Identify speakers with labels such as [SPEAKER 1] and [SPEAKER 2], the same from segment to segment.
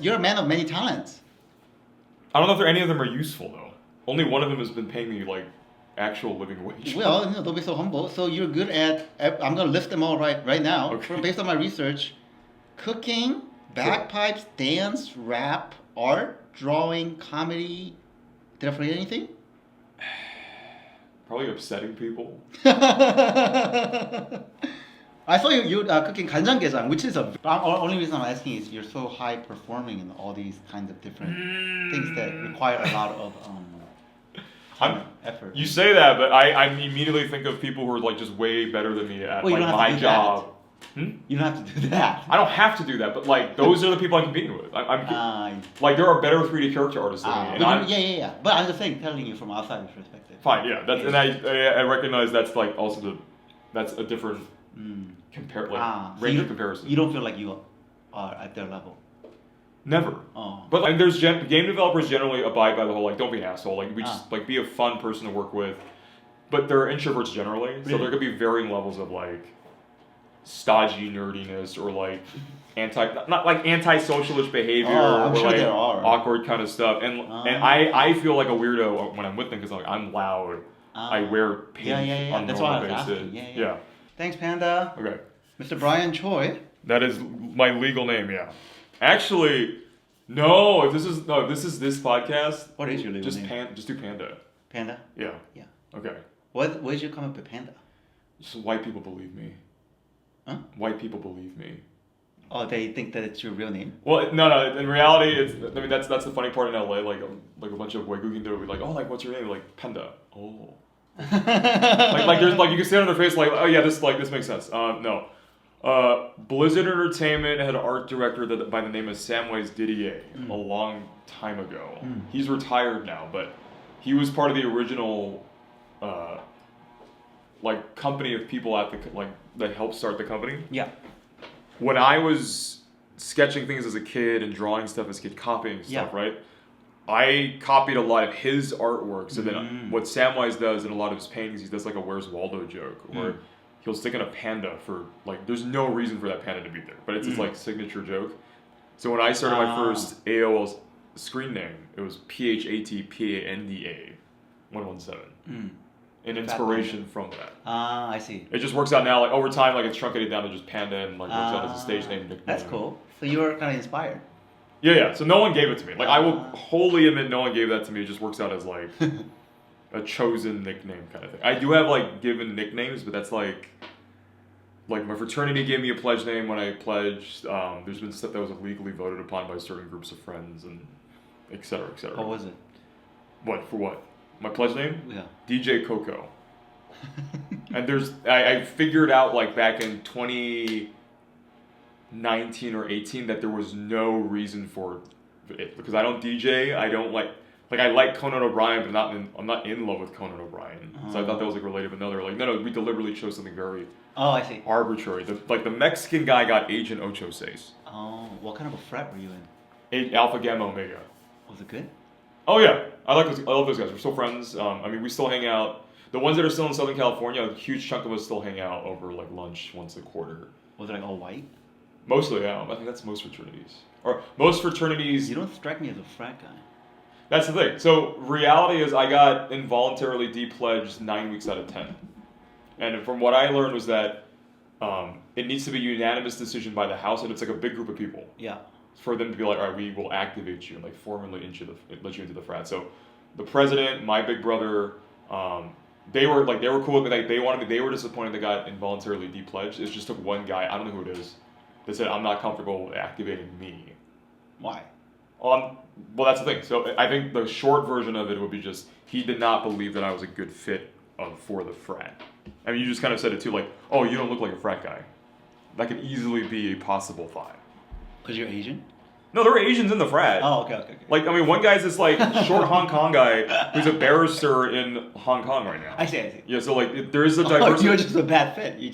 [SPEAKER 1] You're a man of many talents.
[SPEAKER 2] I don't know if any of them are useful though. Only one of them has been paying me like actual living wage.
[SPEAKER 1] Well, don't be so humble. So you're good at. I'm gonna list them all right now.
[SPEAKER 2] Okay.
[SPEAKER 1] Based on my research, cooking, bagpipes, dance, rap, art, drawing, comedy. Did I forget anything?
[SPEAKER 2] Probably upsetting people.
[SPEAKER 1] I saw you cooking 간장게장, which is only reason I'm asking is you're so high performing in all these kinds of different things that require a lot of effort.
[SPEAKER 2] You say that, but I immediately think of people who are like just way better than me at
[SPEAKER 1] Well, you
[SPEAKER 2] like
[SPEAKER 1] don't have to
[SPEAKER 2] my
[SPEAKER 1] do
[SPEAKER 2] job.
[SPEAKER 1] You don't have to do that.
[SPEAKER 2] I don't have to do that, but like those are the people I'm competing with. I'm like there are better 3D character artists than me. And
[SPEAKER 1] yeah. But I'm just saying, telling you from outsider's perspective.
[SPEAKER 2] Fine, yeah. That's and I recognize that's like also that's a different range of comparison.
[SPEAKER 1] You don't feel like you are at their level.
[SPEAKER 2] Never.
[SPEAKER 1] Oh.
[SPEAKER 2] But like, there's game developers generally abide by the whole like don't be an asshole. Like we just like be a fun person to work with. But they're introverts generally, so there could be varying levels of like stodgy nerdiness or like not like anti-socialist behavior or
[SPEAKER 1] sure
[SPEAKER 2] like
[SPEAKER 1] there are.
[SPEAKER 2] awkward kind of stuff. And I feel like a weirdo when I'm with them because like I'm loud. I wear pink on
[SPEAKER 1] That's
[SPEAKER 2] normal
[SPEAKER 1] why I was
[SPEAKER 2] basis.
[SPEAKER 1] asking. Yeah. Thanks, Panda.
[SPEAKER 2] Okay.
[SPEAKER 1] Mr. Brian Choi.
[SPEAKER 2] That is my legal name. Yeah. Actually, no. If this is this podcast,
[SPEAKER 1] What is your legal name?
[SPEAKER 2] Just do Panda.
[SPEAKER 1] Panda.
[SPEAKER 2] Yeah.
[SPEAKER 1] Yeah.
[SPEAKER 2] Okay.
[SPEAKER 1] What did you come up with Panda?
[SPEAKER 2] Just white people believe me.
[SPEAKER 1] Huh?
[SPEAKER 2] White people believe me.
[SPEAKER 1] Oh, they think that it's your real name?
[SPEAKER 2] Well, no. In reality, that's the funny part in LA. Like a bunch of Wagugin will be like, oh, like what's your name? Like Panda. Oh. like there's like you can see it on their face like, oh yeah, this makes sense. No. Blizzard Entertainment had an art director by the name of Samwise Didier a long time ago. He's retired now, but he was part of the original like company of people at the that helped start the company.
[SPEAKER 1] Yeah.
[SPEAKER 2] When I was sketching things as a kid and drawing stuff as a kid, copying stuff, right? I copied a lot of his artwork. So then what Samwise does in a lot of his paintings, he does like a Where's Waldo joke where he'll stick in a panda for like, there's no reason for that panda to be there, but it's his like signature joke. So when I started my first AOL screen name, it was PHATPANDA 117. An inspiration from that.
[SPEAKER 1] I see.
[SPEAKER 2] It just works out now, like over time, like it's truncated down to just Panda and like works out as a stage name. Nickname.
[SPEAKER 1] That's cool. So you were kind of inspired.
[SPEAKER 2] Yeah. So no one gave it to me. Like I will wholly admit, no one gave that to me. It just works out as like a chosen nickname kind of thing. I do have like given nicknames, but that's like my fraternity gave me a pledge name when I pledged. There's been stuff that was legally voted upon by certain groups of friends and et cetera, et cetera.
[SPEAKER 1] What was it?
[SPEAKER 2] What for what? My pledge name?
[SPEAKER 1] Yeah.
[SPEAKER 2] DJ Coco. And I figured out like back in 2019 or 18 that there was no reason for it because I don't DJ. I don't like I like Conan O'Brien, but I'm not in love with Conan O'Brien. So I thought that was like related, but no, they're like no, we deliberately chose something very
[SPEAKER 1] I see.
[SPEAKER 2] arbitrary. The Mexican guy got Agent Ocho Seis.
[SPEAKER 1] Oh, what kind of a frat were you in?
[SPEAKER 2] Alpha Gamma Omega.
[SPEAKER 1] Was it good?
[SPEAKER 2] Oh yeah, I love those guys. We're still friends. I mean, we still hang out. The ones that are still in Southern California, a huge chunk of us still hang out over like lunch once a quarter.
[SPEAKER 1] Was it like all white?
[SPEAKER 2] Mostly, yeah. I think that's most fraternities. Or most fraternities.
[SPEAKER 1] You don't strike me as a frat guy.
[SPEAKER 2] That's the thing. So reality is, I got involuntarily depledged 9 weeks out of 10, and from what I learned was that it needs to be a unanimous decision by the House, and it's like a big group of people.
[SPEAKER 1] Yeah.
[SPEAKER 2] For them to be like, all right, we will activate you and like formally let you into the frat. So the president, my big brother, they were cool with me. Like they were disappointed they got involuntarily depledged. It just took one guy, I don't know who it is, that said, I'm not comfortable activating me.
[SPEAKER 1] Why?
[SPEAKER 2] Well, that's the thing. So I think the short version of it would be just, he did not believe that I was a good fit for the frat. I mean, you just kind of said it too, like, oh, you don't look like a frat guy. That could easily be a possible thought.
[SPEAKER 1] Because you're Asian?
[SPEAKER 2] No, there are Asians in the frat.
[SPEAKER 1] Oh, okay.
[SPEAKER 2] Like, I mean, one guy's this, like, short Hong Kong guy who's a barrister in Hong Kong right now.
[SPEAKER 1] I see.
[SPEAKER 2] Yeah, so, like, there is a diversity.
[SPEAKER 1] You're just a bad fit. They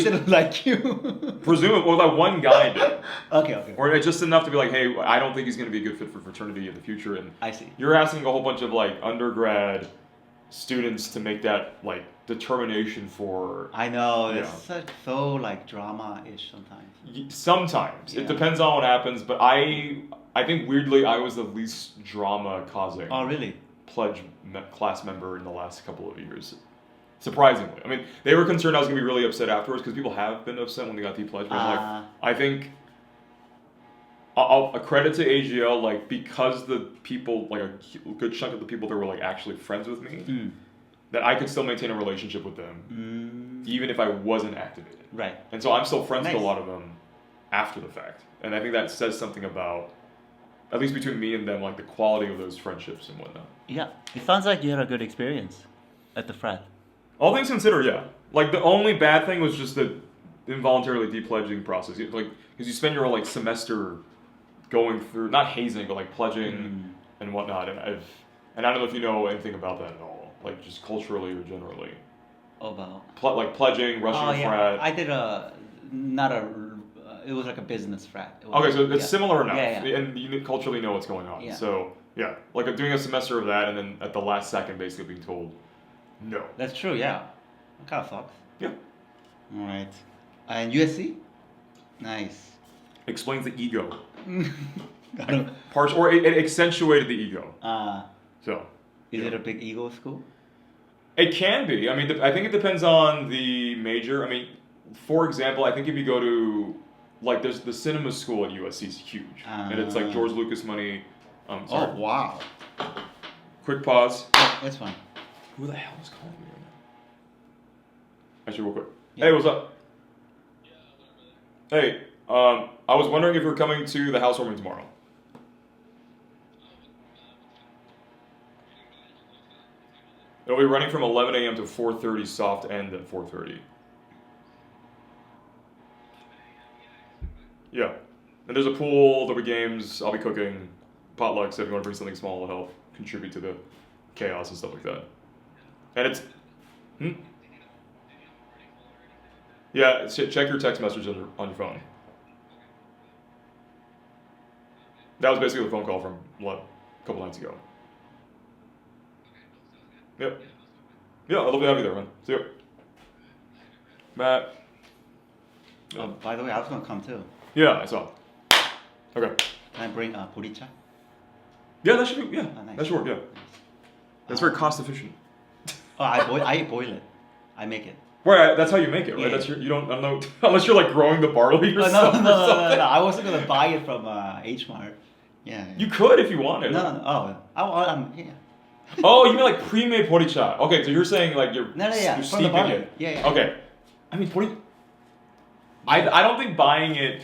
[SPEAKER 1] didn't like you.
[SPEAKER 2] Presumably, well, that one guy did.
[SPEAKER 1] Okay.
[SPEAKER 2] Or it's just enough to be like, hey, I don't think he's going to be a good fit for fraternity in the future. And
[SPEAKER 1] I see.
[SPEAKER 2] You're asking a whole bunch of, like, undergrad students to make that like determination for.
[SPEAKER 1] I know
[SPEAKER 2] Yeah.
[SPEAKER 1] it's so like drama-ish sometimes.
[SPEAKER 2] Sometimes it
[SPEAKER 1] Yeah.
[SPEAKER 2] depends on what happens, but I think weirdly I was the least drama causing
[SPEAKER 1] Oh really?
[SPEAKER 2] class member in the last couple of years. Surprisingly, I mean, they were concerned I was gonna be really upset afterwards because people have been upset when they got de-pledged. But I'm like, I think I'll accredit to AGL like because the people like a good chunk of the people that were like actually friends with me, that I could still maintain a relationship with them, even if I wasn't activated.
[SPEAKER 1] Right.
[SPEAKER 2] And so I'm still friends with
[SPEAKER 1] Nice.
[SPEAKER 2] a lot of them after the fact, and I think that says something about, at least between me and them, like the quality of those friendships and whatnot.
[SPEAKER 1] Yeah. It sounds like you had a good experience at the frat.
[SPEAKER 2] All things considered, yeah. Like the only bad thing was just the involuntarily de-pledging process. Like because you spend your whole like semester going through not hazing but like pledging and whatnot. And I don't know if you know anything about that at all, like just culturally or generally.
[SPEAKER 1] About.
[SPEAKER 2] Like pledging, rushing a frat.
[SPEAKER 1] I did it was like a business frat. It was,
[SPEAKER 2] Okay, so it's similar enough,
[SPEAKER 1] Yeah.
[SPEAKER 2] and you culturally know what's going on.
[SPEAKER 1] Yeah.
[SPEAKER 2] So yeah, like doing a semester of that, and then at the last second, basically being told, no.
[SPEAKER 1] That's true, yeah. It kind of sucks.
[SPEAKER 2] Yeah.
[SPEAKER 1] All right. And USC? Nice.
[SPEAKER 2] Explains the ego.
[SPEAKER 1] I don't-
[SPEAKER 2] Parts, or it accentuated the ego. So.
[SPEAKER 1] Is it a big ego school?
[SPEAKER 2] It can be. I mean, I think it depends on the major. I mean, for example, I think if you go to, like, there's the cinema school at USC is huge, and it's like George Lucas money. Sorry.
[SPEAKER 1] Oh, wow.
[SPEAKER 2] Quick pause.
[SPEAKER 1] That's fine.
[SPEAKER 2] Who the hell is calling me right now? Actually, real quick.
[SPEAKER 1] Yeah.
[SPEAKER 2] Hey, what's up? Hey, I was wondering if you're coming to the housewarming tomorrow. It'll be running from 11 a.m. to 4:30, soft end at 4:30. Yeah. And there's a pool, there'll be games, I'll be cooking, potlucks if you want to bring something small to help contribute to the chaos and stuff like that. And it's... Yeah, check your text message on your phone. That was basically the phone call from, what, a couple nights ago. Yep. Yeah, I'd love to have you there, man. See you. Matt.
[SPEAKER 1] Oh, by the way, I was going to come too.
[SPEAKER 2] Yeah, I saw. Okay.
[SPEAKER 1] Can I bring boricha?
[SPEAKER 2] Yeah, that should be, yeah.
[SPEAKER 1] Oh, nice.
[SPEAKER 2] That should work, yeah. That's very cost efficient.
[SPEAKER 1] Oh, I boil it. I make it.
[SPEAKER 2] Right, that's how you make it, right?
[SPEAKER 1] Yeah.
[SPEAKER 2] That's you don't, I don't know, unless you're like growing the barley
[SPEAKER 1] No,
[SPEAKER 2] yourself
[SPEAKER 1] no,
[SPEAKER 2] or
[SPEAKER 1] no, no,
[SPEAKER 2] something.
[SPEAKER 1] no. I wasn't going to buy it from H-Mart. Yeah.
[SPEAKER 2] You could if you wanted.
[SPEAKER 1] No, no, no. Oh, yeah.
[SPEAKER 2] Oh, you mean like pre-made poricha. Okay, so you're saying like you're
[SPEAKER 1] No, yeah.
[SPEAKER 2] you're
[SPEAKER 1] From the
[SPEAKER 2] steeping
[SPEAKER 1] barley.
[SPEAKER 2] it.
[SPEAKER 1] Yeah.
[SPEAKER 2] Okay. I mean, I don't think buying it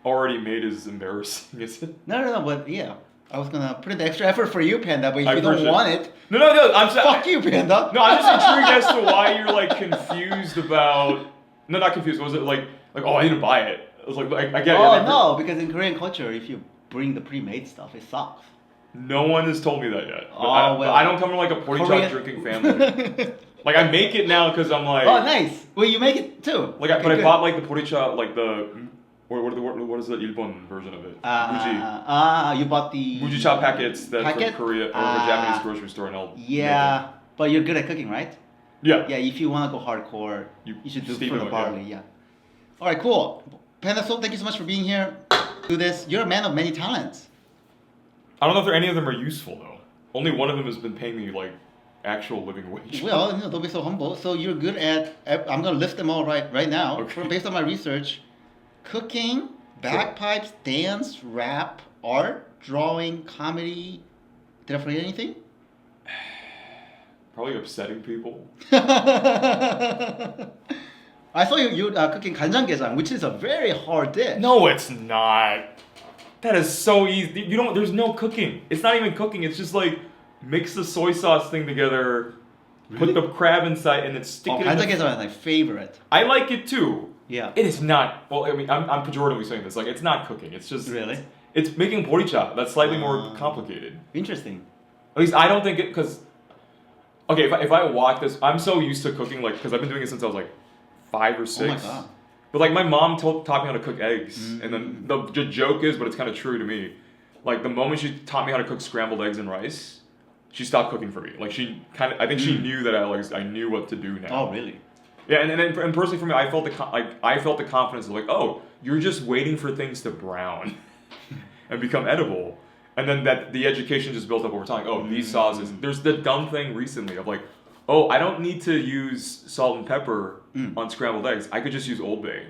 [SPEAKER 2] already made is embarrassing, is it?
[SPEAKER 1] No, but yeah. I was going to put in the extra effort for you, Panda, but if
[SPEAKER 2] I
[SPEAKER 1] you don't
[SPEAKER 2] appreciate
[SPEAKER 1] want it,
[SPEAKER 2] No, I'm saying.
[SPEAKER 1] fuck you, Panda.
[SPEAKER 2] No, I'm just intrigued as to why you're like confused about. No, not confused. Was it like oh, I need to buy it? I was like, I get it.
[SPEAKER 1] Oh,
[SPEAKER 2] Like,
[SPEAKER 1] no, because in Korean culture, if you bring the pre-made stuff, it sucks.
[SPEAKER 2] No one has told me that yet. But
[SPEAKER 1] Oh, well.
[SPEAKER 2] I don't come from like a poricha
[SPEAKER 1] Korean-
[SPEAKER 2] drinking family. Like I make it now because I'm like.
[SPEAKER 1] Oh, nice. Well, you make it too.
[SPEAKER 2] Like,
[SPEAKER 1] Okay,
[SPEAKER 2] but I
[SPEAKER 1] good.
[SPEAKER 2] bought like the poricha, like the what is the Ilbon version of it? Muji.
[SPEAKER 1] You bought the
[SPEAKER 2] Muji cha packets that
[SPEAKER 1] packet?
[SPEAKER 2] from Korea or from a Japanese grocery store and I'll
[SPEAKER 1] Yeah, but you're good at cooking, right?
[SPEAKER 2] make it.
[SPEAKER 1] Yeah, if you want to go hardcore,
[SPEAKER 2] You
[SPEAKER 1] you should do
[SPEAKER 2] steam
[SPEAKER 1] for the
[SPEAKER 2] it, yeah.
[SPEAKER 1] barley. Yeah. All right, cool. Panda Soul, thank you so much for being here. Do this. You're a man of many talents.
[SPEAKER 2] I don't know if any of them are useful though. Only one of them has been paying me like actual living wage.
[SPEAKER 1] Well, don't be so humble. So you're good at. I'm gonna list them all right now.
[SPEAKER 2] Okay.
[SPEAKER 1] Based on my research, cooking, bagpipes, dance, rap, art, drawing, comedy. Did I forget anything?
[SPEAKER 2] Probably upsetting people.
[SPEAKER 1] I saw you cooking 간장게장, which is a very hard dish.
[SPEAKER 2] No, it's not. That is so easy. You don't. There's no cooking. It's not even cooking. It's just like mix the soy sauce thing together,
[SPEAKER 1] Really?
[SPEAKER 2] put the crab inside, and then stick it in.
[SPEAKER 1] 간장게장 is my favorite.
[SPEAKER 2] I like it too.
[SPEAKER 1] Yeah.
[SPEAKER 2] It is not. Well, I mean, I'm pejoratively saying this. Like, it's not cooking. It's just.
[SPEAKER 1] Really?
[SPEAKER 2] It's making boricha. That's slightly more complicated.
[SPEAKER 1] Interesting.
[SPEAKER 2] At least I don't think it because. Okay, if I walk this, I'm so used to cooking like because I've been doing it since I was like 5 or 6.
[SPEAKER 1] Oh my god.
[SPEAKER 2] But like my mom taught me how to cook eggs, and then the joke is, but it's kind of true to me. Like the moment she taught me how to cook scrambled eggs and rice, she stopped cooking for me. Like she kind of, I think she knew that I knew what to do now.
[SPEAKER 1] Oh, really?
[SPEAKER 2] Yeah, and personally for me, I felt the confidence of like, oh, you're just waiting for things to brown and become edible, and then that the education just built up over time. Like, oh, these sauces. There's the dumb thing recently of like, oh, I don't need to use salt and pepper on scrambled eggs. I could just use Old Bay,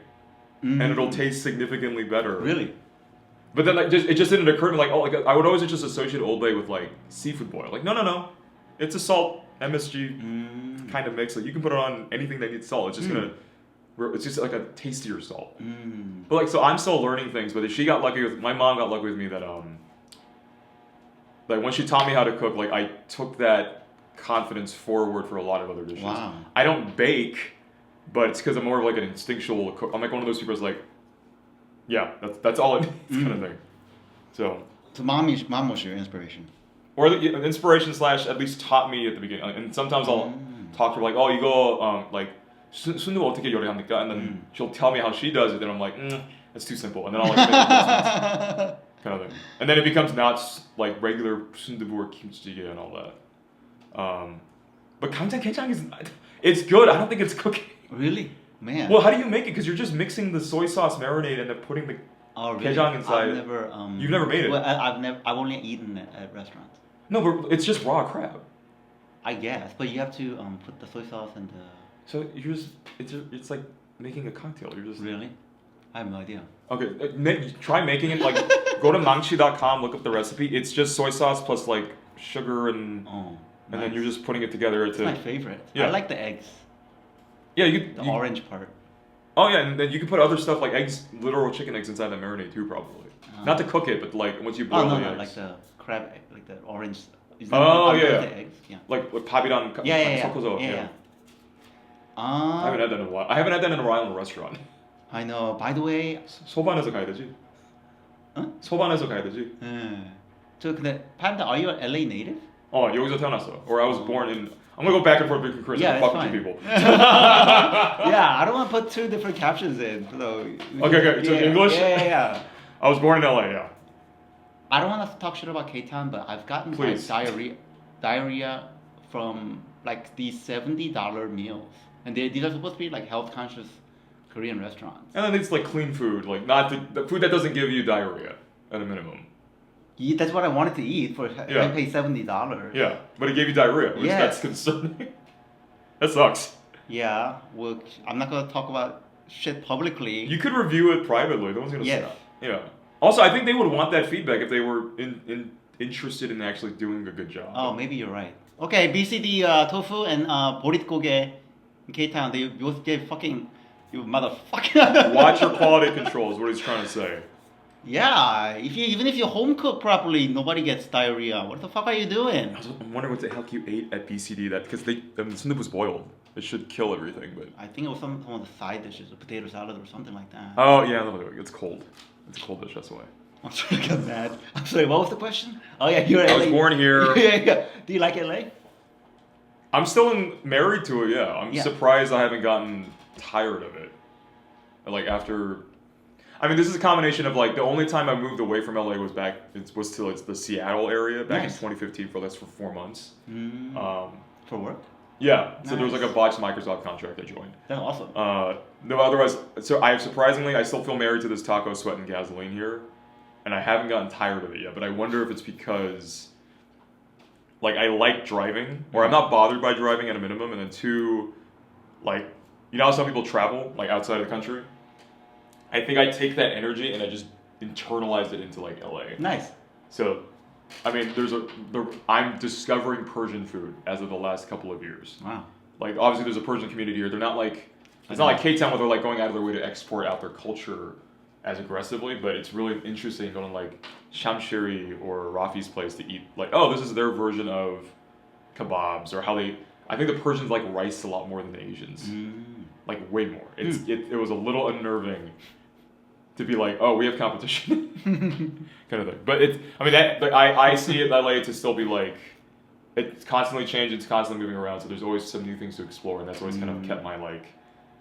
[SPEAKER 2] and it'll taste significantly better.
[SPEAKER 1] Really?
[SPEAKER 2] But then like it just didn't occur to me like, oh, like I would always just associate Old Bay with like seafood boil. Like no, it's a salt MSG kind of mix. Like you can put it on anything that needs salt. It's just it's just like a tastier salt. But like so I'm still learning things. But she got lucky with my mom got lucky with me that like when she taught me how to cook, like I took that confidence forward for a lot of other dishes.
[SPEAKER 1] Wow.
[SPEAKER 2] I don't bake, but it's because I'm more of like an instinctual cook. I'm like one of those people who's like, yeah, that's all it needs kind of thing. So
[SPEAKER 1] mom was your inspiration.
[SPEAKER 2] or the inspiration / at least taught me at the beginning. And sometimes I'll talk to her like, oh, you go like 순두부 어떻게 요리합니까? And then she'll tell me how she does it. Then I'm like, that's too simple. And then I'll like make adjustments, kind of thing. And then it becomes not like regular 순두부 or kimchi and all that. But kanjang is it's good. I don't think it's cooking.
[SPEAKER 1] Really? Man.
[SPEAKER 2] Well, how do you make it? Because you're just mixing the soy sauce marinade and then putting the kajang inside.
[SPEAKER 1] I've never.
[SPEAKER 2] You've never made it.
[SPEAKER 1] Well, I've only eaten it at restaurants.
[SPEAKER 2] No, but it's just raw crab.
[SPEAKER 1] I guess, but you have to put the soy sauce and the.
[SPEAKER 2] So you're just it's like making a cocktail. You're just
[SPEAKER 1] Really? I have no idea.
[SPEAKER 2] Okay, try making it. Like go to mangchi.com, look up the recipe. It's just soy sauce plus like sugar and then you're just putting it together.
[SPEAKER 1] It's my favorite.
[SPEAKER 2] Yeah.
[SPEAKER 1] I like the eggs.
[SPEAKER 2] Yeah,
[SPEAKER 1] The orange part.
[SPEAKER 2] Oh yeah, and then you can put other stuff like eggs, literal chicken eggs inside the marinade too, probably. Not to cook it, but like once you boil the eggs.
[SPEAKER 1] Like the crab egg, like the orange.
[SPEAKER 2] Yeah.
[SPEAKER 1] The eggs? Yeah.
[SPEAKER 2] Like pabidan.
[SPEAKER 1] Yeah.
[SPEAKER 2] I haven't had that in a while. I haven't had that in a while in a restaurant.
[SPEAKER 1] I know. By the way.
[SPEAKER 2] 소반에서 가야 되지.
[SPEAKER 1] huh?
[SPEAKER 2] 소반에서 가야 되지.
[SPEAKER 1] 저 근데 Panda, are you an LA native?
[SPEAKER 2] Oh, 여기서 태어났어. Or I was born in. I'm gonna go back and forth between Chris and
[SPEAKER 1] that's
[SPEAKER 2] fuck two
[SPEAKER 1] fine.
[SPEAKER 2] people.
[SPEAKER 1] Yeah, I don't want to put two different captions in. So
[SPEAKER 2] Okay. So English.
[SPEAKER 1] Yeah.
[SPEAKER 2] I was born in LA. Yeah.
[SPEAKER 1] I don't want to talk shit about K-Town, but I've gotten like diarrhea from like these $70 meals, and these are supposed to be like health conscious Korean restaurants.
[SPEAKER 2] And then it's like clean food, like not the food that doesn't give you diarrhea at a minimum.
[SPEAKER 1] Yeah, that's what I wanted to eat for. I paid $70.
[SPEAKER 2] Yeah, but it gave you diarrhea, which that's concerning. That sucks.
[SPEAKER 1] Yeah, well, I'm not gonna talk about shit publicly.
[SPEAKER 2] You could review it privately. No one's gonna stop. Yeah. Also, I think they would want that feedback if they were interested in actually doing a good job.
[SPEAKER 1] Oh, maybe you're right. Okay, BCD tofu and 보릿고개 in K-Town. They both gave fucking you motherfucker.
[SPEAKER 2] Watch your quality control is what he's trying to say.
[SPEAKER 1] Yeah, even if you home cook properly, nobody gets diarrhea. What the fuck are you doing?
[SPEAKER 2] I'm wondering what the heck you ate at BCD. That because the sundubu was boiled. It should kill everything, but
[SPEAKER 1] I think it was some of the side dishes, a potato salad or something like that.
[SPEAKER 2] Oh yeah, it's cold. It's a cold dish. That's why.
[SPEAKER 1] I'm sorry, I got mad. I'm sorry. What was the question? Oh yeah, you're.
[SPEAKER 2] I was born here.
[SPEAKER 1] Yeah. Do you like LA?
[SPEAKER 2] I'm still married to it. Yeah, I'm surprised I haven't gotten tired of it. Like after. I mean, this is a combination of like the only time I moved away from LA was to like the Seattle area back in 2015 for 4 months.
[SPEAKER 1] For work?
[SPEAKER 2] Yeah. So there was like a botched Microsoft contract I joined.
[SPEAKER 1] That's awesome.
[SPEAKER 2] No, otherwise, so I still feel married to this taco sweat and gasoline here, and I haven't gotten tired of it yet. But I wonder if it's because like I like driving, or I'm not bothered by driving at a minimum, and then two, like you know how some people travel like outside of the country. I think I take that energy and I just internalize it into like LA.
[SPEAKER 1] Nice.
[SPEAKER 2] So, I mean, I'm discovering Persian food as of the last couple of years.
[SPEAKER 1] Wow.
[SPEAKER 2] Like obviously there's a Persian community here. They're not like it's not like K-Town where they're like going out of their way to export out their culture as aggressively, but it's really interesting going to like Shamshiri or Rafi's place to eat like, oh, this is their version of kebabs, or how I think the Persians like rice a lot more than the Asians. Like way more. It was a little unnerving to be like, oh, we have competition, kind of thing. But I see it in LA to still be like, it's constantly changing, it's constantly moving around. So there's always some new things to explore, and that's always kind of kept my like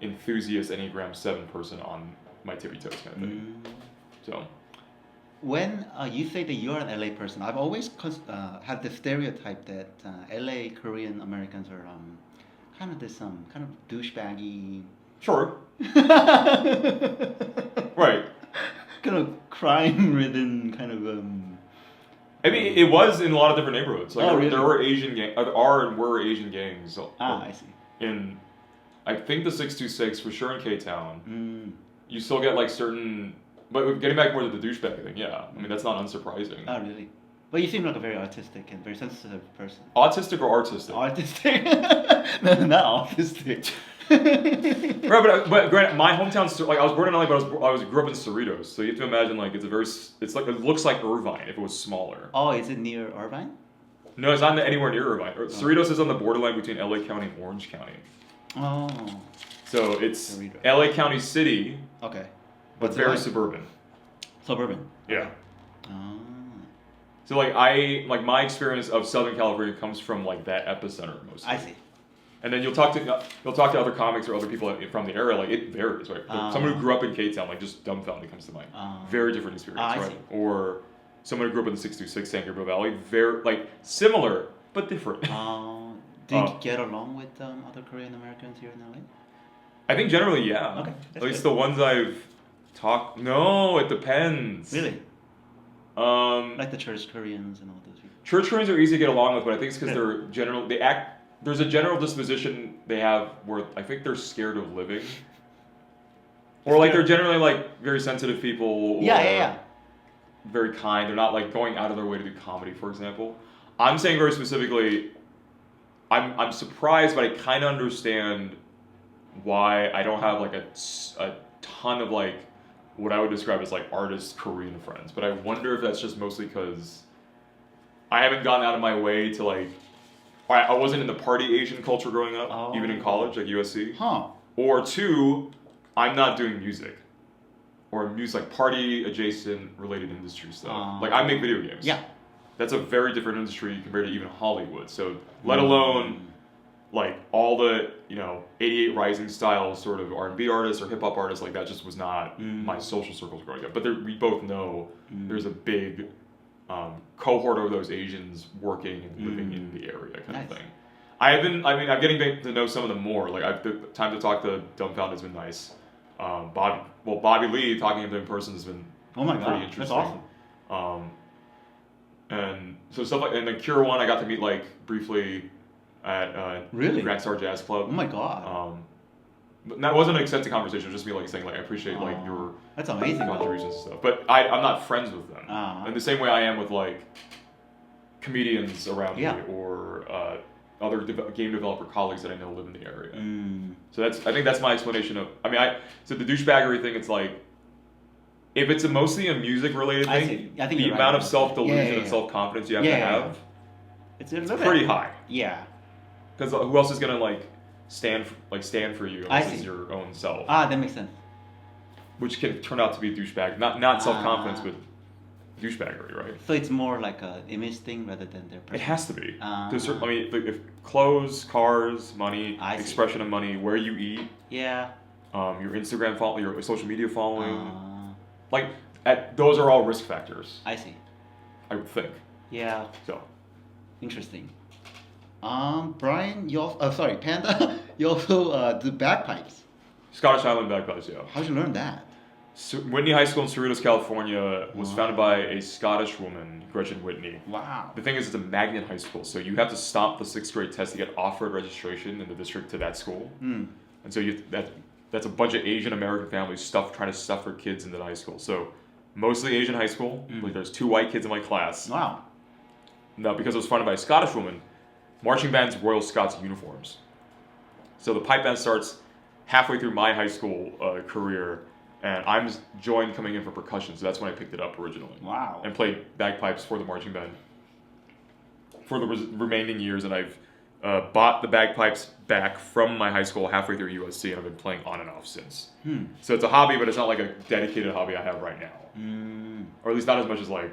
[SPEAKER 2] enthusiast Enneagram 7 person on my tippy toes kind of thing. So,
[SPEAKER 1] when you say that you're an LA person, I've always had the stereotype that LA Korean Americans are kind of this kind of douchebaggy,
[SPEAKER 2] Sure. Right.
[SPEAKER 1] kind of crime-ridden kind of.
[SPEAKER 2] I mean, it was in a lot of different neighborhoods. Like
[SPEAKER 1] really?
[SPEAKER 2] there were Asian were Asian gangs.
[SPEAKER 1] I see.
[SPEAKER 2] In, I think the 626 for sure in K-Town.
[SPEAKER 1] Mm.
[SPEAKER 2] You still get like certain, but getting back more to the douchebag thing, yeah. I mean, that's not unsurprising.
[SPEAKER 1] Oh, really? But you seem like a very artistic and very sensitive person.
[SPEAKER 2] Autistic or artistic?
[SPEAKER 1] Artistic? No, not autistic.
[SPEAKER 2] Right, but granted, my hometown, like I was born in LA, but grew up in Cerritos, so you have to imagine like it's like it looks like Irvine if it was smaller.
[SPEAKER 1] Oh, is it near Irvine?
[SPEAKER 2] No, it's not anywhere near Irvine. Cerritos is on the borderline between LA County and Orange County.
[SPEAKER 1] Oh.
[SPEAKER 2] So it's
[SPEAKER 1] Cerritos.
[SPEAKER 2] LA County City,
[SPEAKER 1] Okay.
[SPEAKER 2] but
[SPEAKER 1] What's it
[SPEAKER 2] very
[SPEAKER 1] like?
[SPEAKER 2] suburban.
[SPEAKER 1] Suburban.
[SPEAKER 2] Yeah.
[SPEAKER 1] Oh.
[SPEAKER 2] So like my experience of Southern California comes from like that epicenter mostly.
[SPEAKER 1] I see.
[SPEAKER 2] And then you'll talk to other comics or other people from the area. Like it varies, right? Someone who grew up in K-Town, like just dumbfounded comes to mind. Very different experience,
[SPEAKER 1] I
[SPEAKER 2] right?
[SPEAKER 1] see.
[SPEAKER 2] Or someone who grew up in the 626 San Gabriel Valley, very like similar but different.
[SPEAKER 1] Do you get along with other Korean Americans here in LA?
[SPEAKER 2] I think generally, yeah.
[SPEAKER 1] Okay,
[SPEAKER 2] At least the ones I've talked. No, it depends.
[SPEAKER 1] Really? Like the church Koreans and all those people.
[SPEAKER 2] Church Koreans are easy to get along with, but I think it's because there's a general disposition they have where I think they're scared of living. Or like they're generally like very sensitive people. Or
[SPEAKER 1] Yeah.
[SPEAKER 2] Very kind. They're not like going out of their way to do comedy, for example. I'm saying very specifically, I'm surprised, but I kind of understand why I don't have like a ton of like what I would describe as like artist Korean friends. But I wonder if that's just mostly because I haven't gotten out of my way to like. I wasn't in the party Asian culture growing up, even in college, like USC.
[SPEAKER 1] Huh.
[SPEAKER 2] Or two, I'm not doing music. Or music, like party adjacent related industry stuff. Like I make video games.
[SPEAKER 1] Yeah.
[SPEAKER 2] That's a very different industry compared to even Hollywood. So let alone like all the, 88 Rising style sort of R&B artists or hip hop artists, like that just was not my social circles growing up. But we both know there's a big cohort of those Asians working and living in the area kind of thing. I'm getting to know some of them more. Like the time to talk to Dumbfound has been nice. Bobby Lee, talking to him in person has been pretty interesting.
[SPEAKER 1] That's awesome.
[SPEAKER 2] And so stuff like, and then Cure One I got to meet like briefly at Grand Star Jazz Club.
[SPEAKER 1] Oh my god.
[SPEAKER 2] But that wasn't an extensive conversation. It was just me like saying like I appreciate like your
[SPEAKER 1] that's amazing
[SPEAKER 2] contributions and stuff. But I'm not friends with them in the same way I am with like comedians around me or other game developer colleagues that I know live in the area. So I think that's my explanation of. So the douchebaggery thing. It's like if it's mostly a music related thing,
[SPEAKER 1] I think
[SPEAKER 2] the amount of self delusion and self confidence you have to have, it's pretty high.
[SPEAKER 1] Yeah.
[SPEAKER 2] Because who else is gonna like stand for you unless it's your own self?
[SPEAKER 1] That makes sense.
[SPEAKER 2] Which can turn out to be douchebag, not self confidence, but douchebaggery, right?
[SPEAKER 1] So it's more like an image thing rather than their person.
[SPEAKER 2] It has to be. If clothes, cars, money, expression of money, where you eat, your Instagram follow, your social media following, those are all risk factors.
[SPEAKER 1] I see.
[SPEAKER 2] I would think.
[SPEAKER 1] Yeah.
[SPEAKER 2] So.
[SPEAKER 1] Interesting. Brian, Panda, you also do bagpipes.
[SPEAKER 2] Scottish Island bagpipes, yeah.
[SPEAKER 1] How'd you learn that?
[SPEAKER 2] Whitney High School in Cerritos, California was founded by a Scottish woman, Gretchen Whitney.
[SPEAKER 1] Wow.
[SPEAKER 2] The thing is, it's a magnet high school, so you have to stop the 6th grade test to get offered registration in the district to that school. And so that's a bunch of Asian American families trying to stuff their kids into the high school. So mostly Asian high school. Like there's 2 white kids in my class.
[SPEAKER 1] Wow.
[SPEAKER 2] Now, because it was funded by a Scottish woman, marching band's Royal Scots uniforms. So the pipe band starts halfway through my high school career, and I'm joined coming in for percussion, so that's when I picked it up originally.
[SPEAKER 1] Wow.
[SPEAKER 2] And played bagpipes for the marching band for the remaining years, and I've bought the bagpipes back from my high school halfway through USC, and I've been playing on and off since. So it's a hobby, but it's not like a dedicated hobby I have right now. Or at least not as much as like,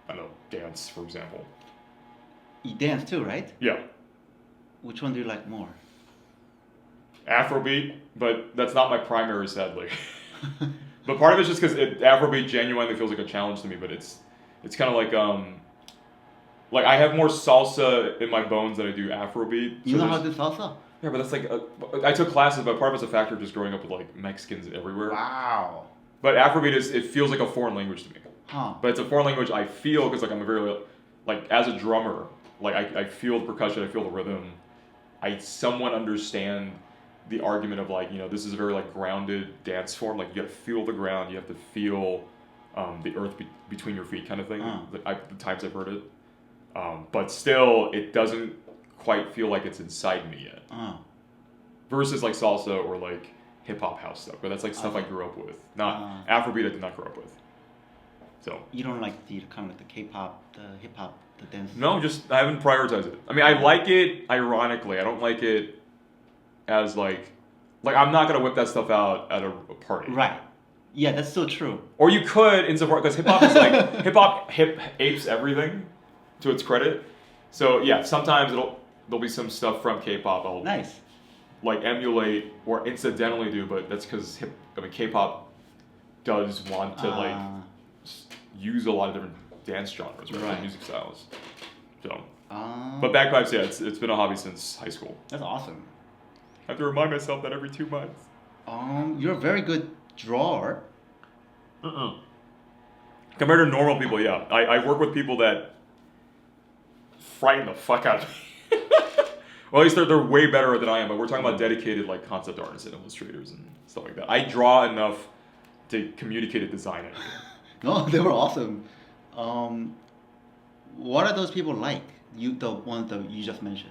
[SPEAKER 2] I don't know, dance, for example.
[SPEAKER 1] You dance too, right?
[SPEAKER 2] Yeah.
[SPEAKER 1] Which one do you like more?
[SPEAKER 2] Afrobeat, but that's not my primary, sadly. But part of it's just because Afrobeat genuinely feels like a challenge to me. But it's kind of like I have more salsa in my bones than I do Afrobeat.
[SPEAKER 1] You know how to do salsa?
[SPEAKER 2] Yeah, but that's like I took classes, but part of it's a factor of just growing up with like Mexicans everywhere.
[SPEAKER 1] Wow.
[SPEAKER 2] But Afrobeat it feels like a foreign language to me.
[SPEAKER 1] Huh.
[SPEAKER 2] But it's a foreign language I feel because like I'm a very like as a drummer, like I feel the percussion, I feel the rhythm. I somewhat understand the argument of like, this is a very like grounded dance form. Like you have to feel the ground, you have to feel the earth between your feet kind of thing. The times I've heard it. But still, it doesn't quite feel like it's inside me yet. Versus like salsa or like hip hop house stuff. But that's like stuff I grew up with. Not Afrobeat I did not grow up with. So
[SPEAKER 1] you don't like the kind of like the K-pop, the hip hop, the dance?
[SPEAKER 2] No, just I haven't prioritized it. I mean, I like it ironically. I don't like it as like I'm not gonna whip that stuff out at a party.
[SPEAKER 1] Right. Yeah, that's so true.
[SPEAKER 2] Or you could insofar because hip hop is like hip apes everything, to its credit. So yeah, sometimes there'll be some stuff from K-pop I'll
[SPEAKER 1] nice
[SPEAKER 2] like emulate or incidentally do, but that's because K-pop does want to like use a lot of different dance genres, right? Music styles. So, but bagpipes, yeah, it's been a hobby since high school.
[SPEAKER 1] That's awesome.
[SPEAKER 2] I have to remind myself that every 2 months.
[SPEAKER 1] You're a very good drawer.
[SPEAKER 2] Compared to normal people, yeah. I work with people that frighten the fuck out of me. Well, at least they're way better than I am, but we're talking about dedicated like concept artists and illustrators and stuff like that. I draw enough to communicate a design idea.
[SPEAKER 1] No, they were awesome. What are those people like? The ones that you just mentioned.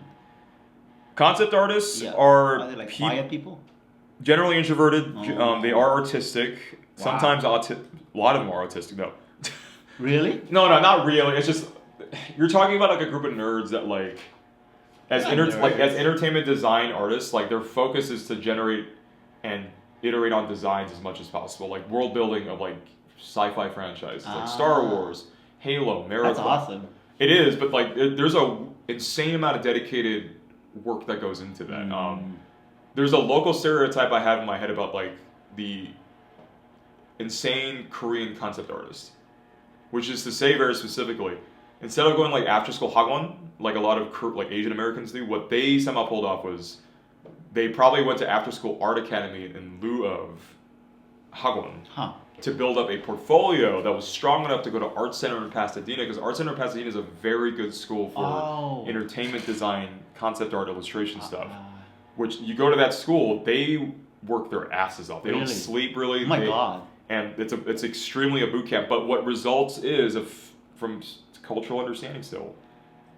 [SPEAKER 2] Concept artists are
[SPEAKER 1] they like quiet people?
[SPEAKER 2] Generally introverted. They are artistic.
[SPEAKER 1] Wow.
[SPEAKER 2] Sometimes a lot of them are autistic. No.
[SPEAKER 1] Really?
[SPEAKER 2] No, not really. It's just you're talking about like a group of nerds that like as entertainment design artists, like their focus is to generate and iterate on designs as much as possible, like world building of like sci-fi franchises like Star Wars, Halo, Marathon.
[SPEAKER 1] That's awesome.
[SPEAKER 2] It is, but like there's a insane amount of dedicated work that goes into that. There's a local stereotype I have in my head about like the insane Korean concept artist, which is to say very specifically, instead of going like after school hagwon, like a lot of like Asian Americans do, what they somehow pulled off was they probably went to after school art academy in lieu of hagwon to build up a portfolio that was strong enough to go to Art Center in Pasadena, because Art Center in Pasadena is a very good school for entertainment design, concept art, illustration stuff. Which you go to that school, they work their asses off. They don't sleep really.
[SPEAKER 1] Oh my God.
[SPEAKER 2] And it's extremely a boot camp. But what results is, from cultural understanding still,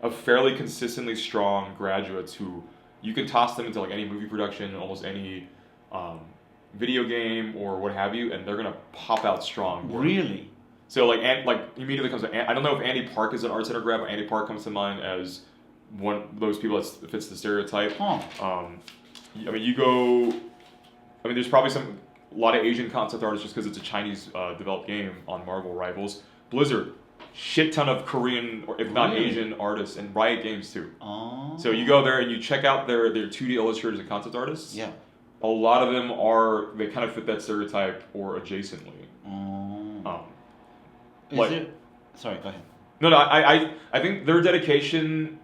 [SPEAKER 2] of fairly consistently strong graduates who you can toss them into like any movie production, almost any video game or what have you, and they're gonna pop out strong.
[SPEAKER 1] Really?
[SPEAKER 2] So like immediately comes to, I don't know if Andy Park is an Art Center grad, but Andy Park comes to mind as one of those people that fits the stereotype. I mean, there's probably a lot of Asian concept artists just because it's a Chinese developed game on Marvel Rivals. Blizzard, shit ton of Korean, or if not Asian artists, and Riot Games too. So you go there and you check out their 2D illustrators and concept artists.
[SPEAKER 1] Yeah.
[SPEAKER 2] A lot of them they kind of fit that stereotype or adjacently.
[SPEAKER 1] Sorry, go ahead.
[SPEAKER 2] No, I think their dedication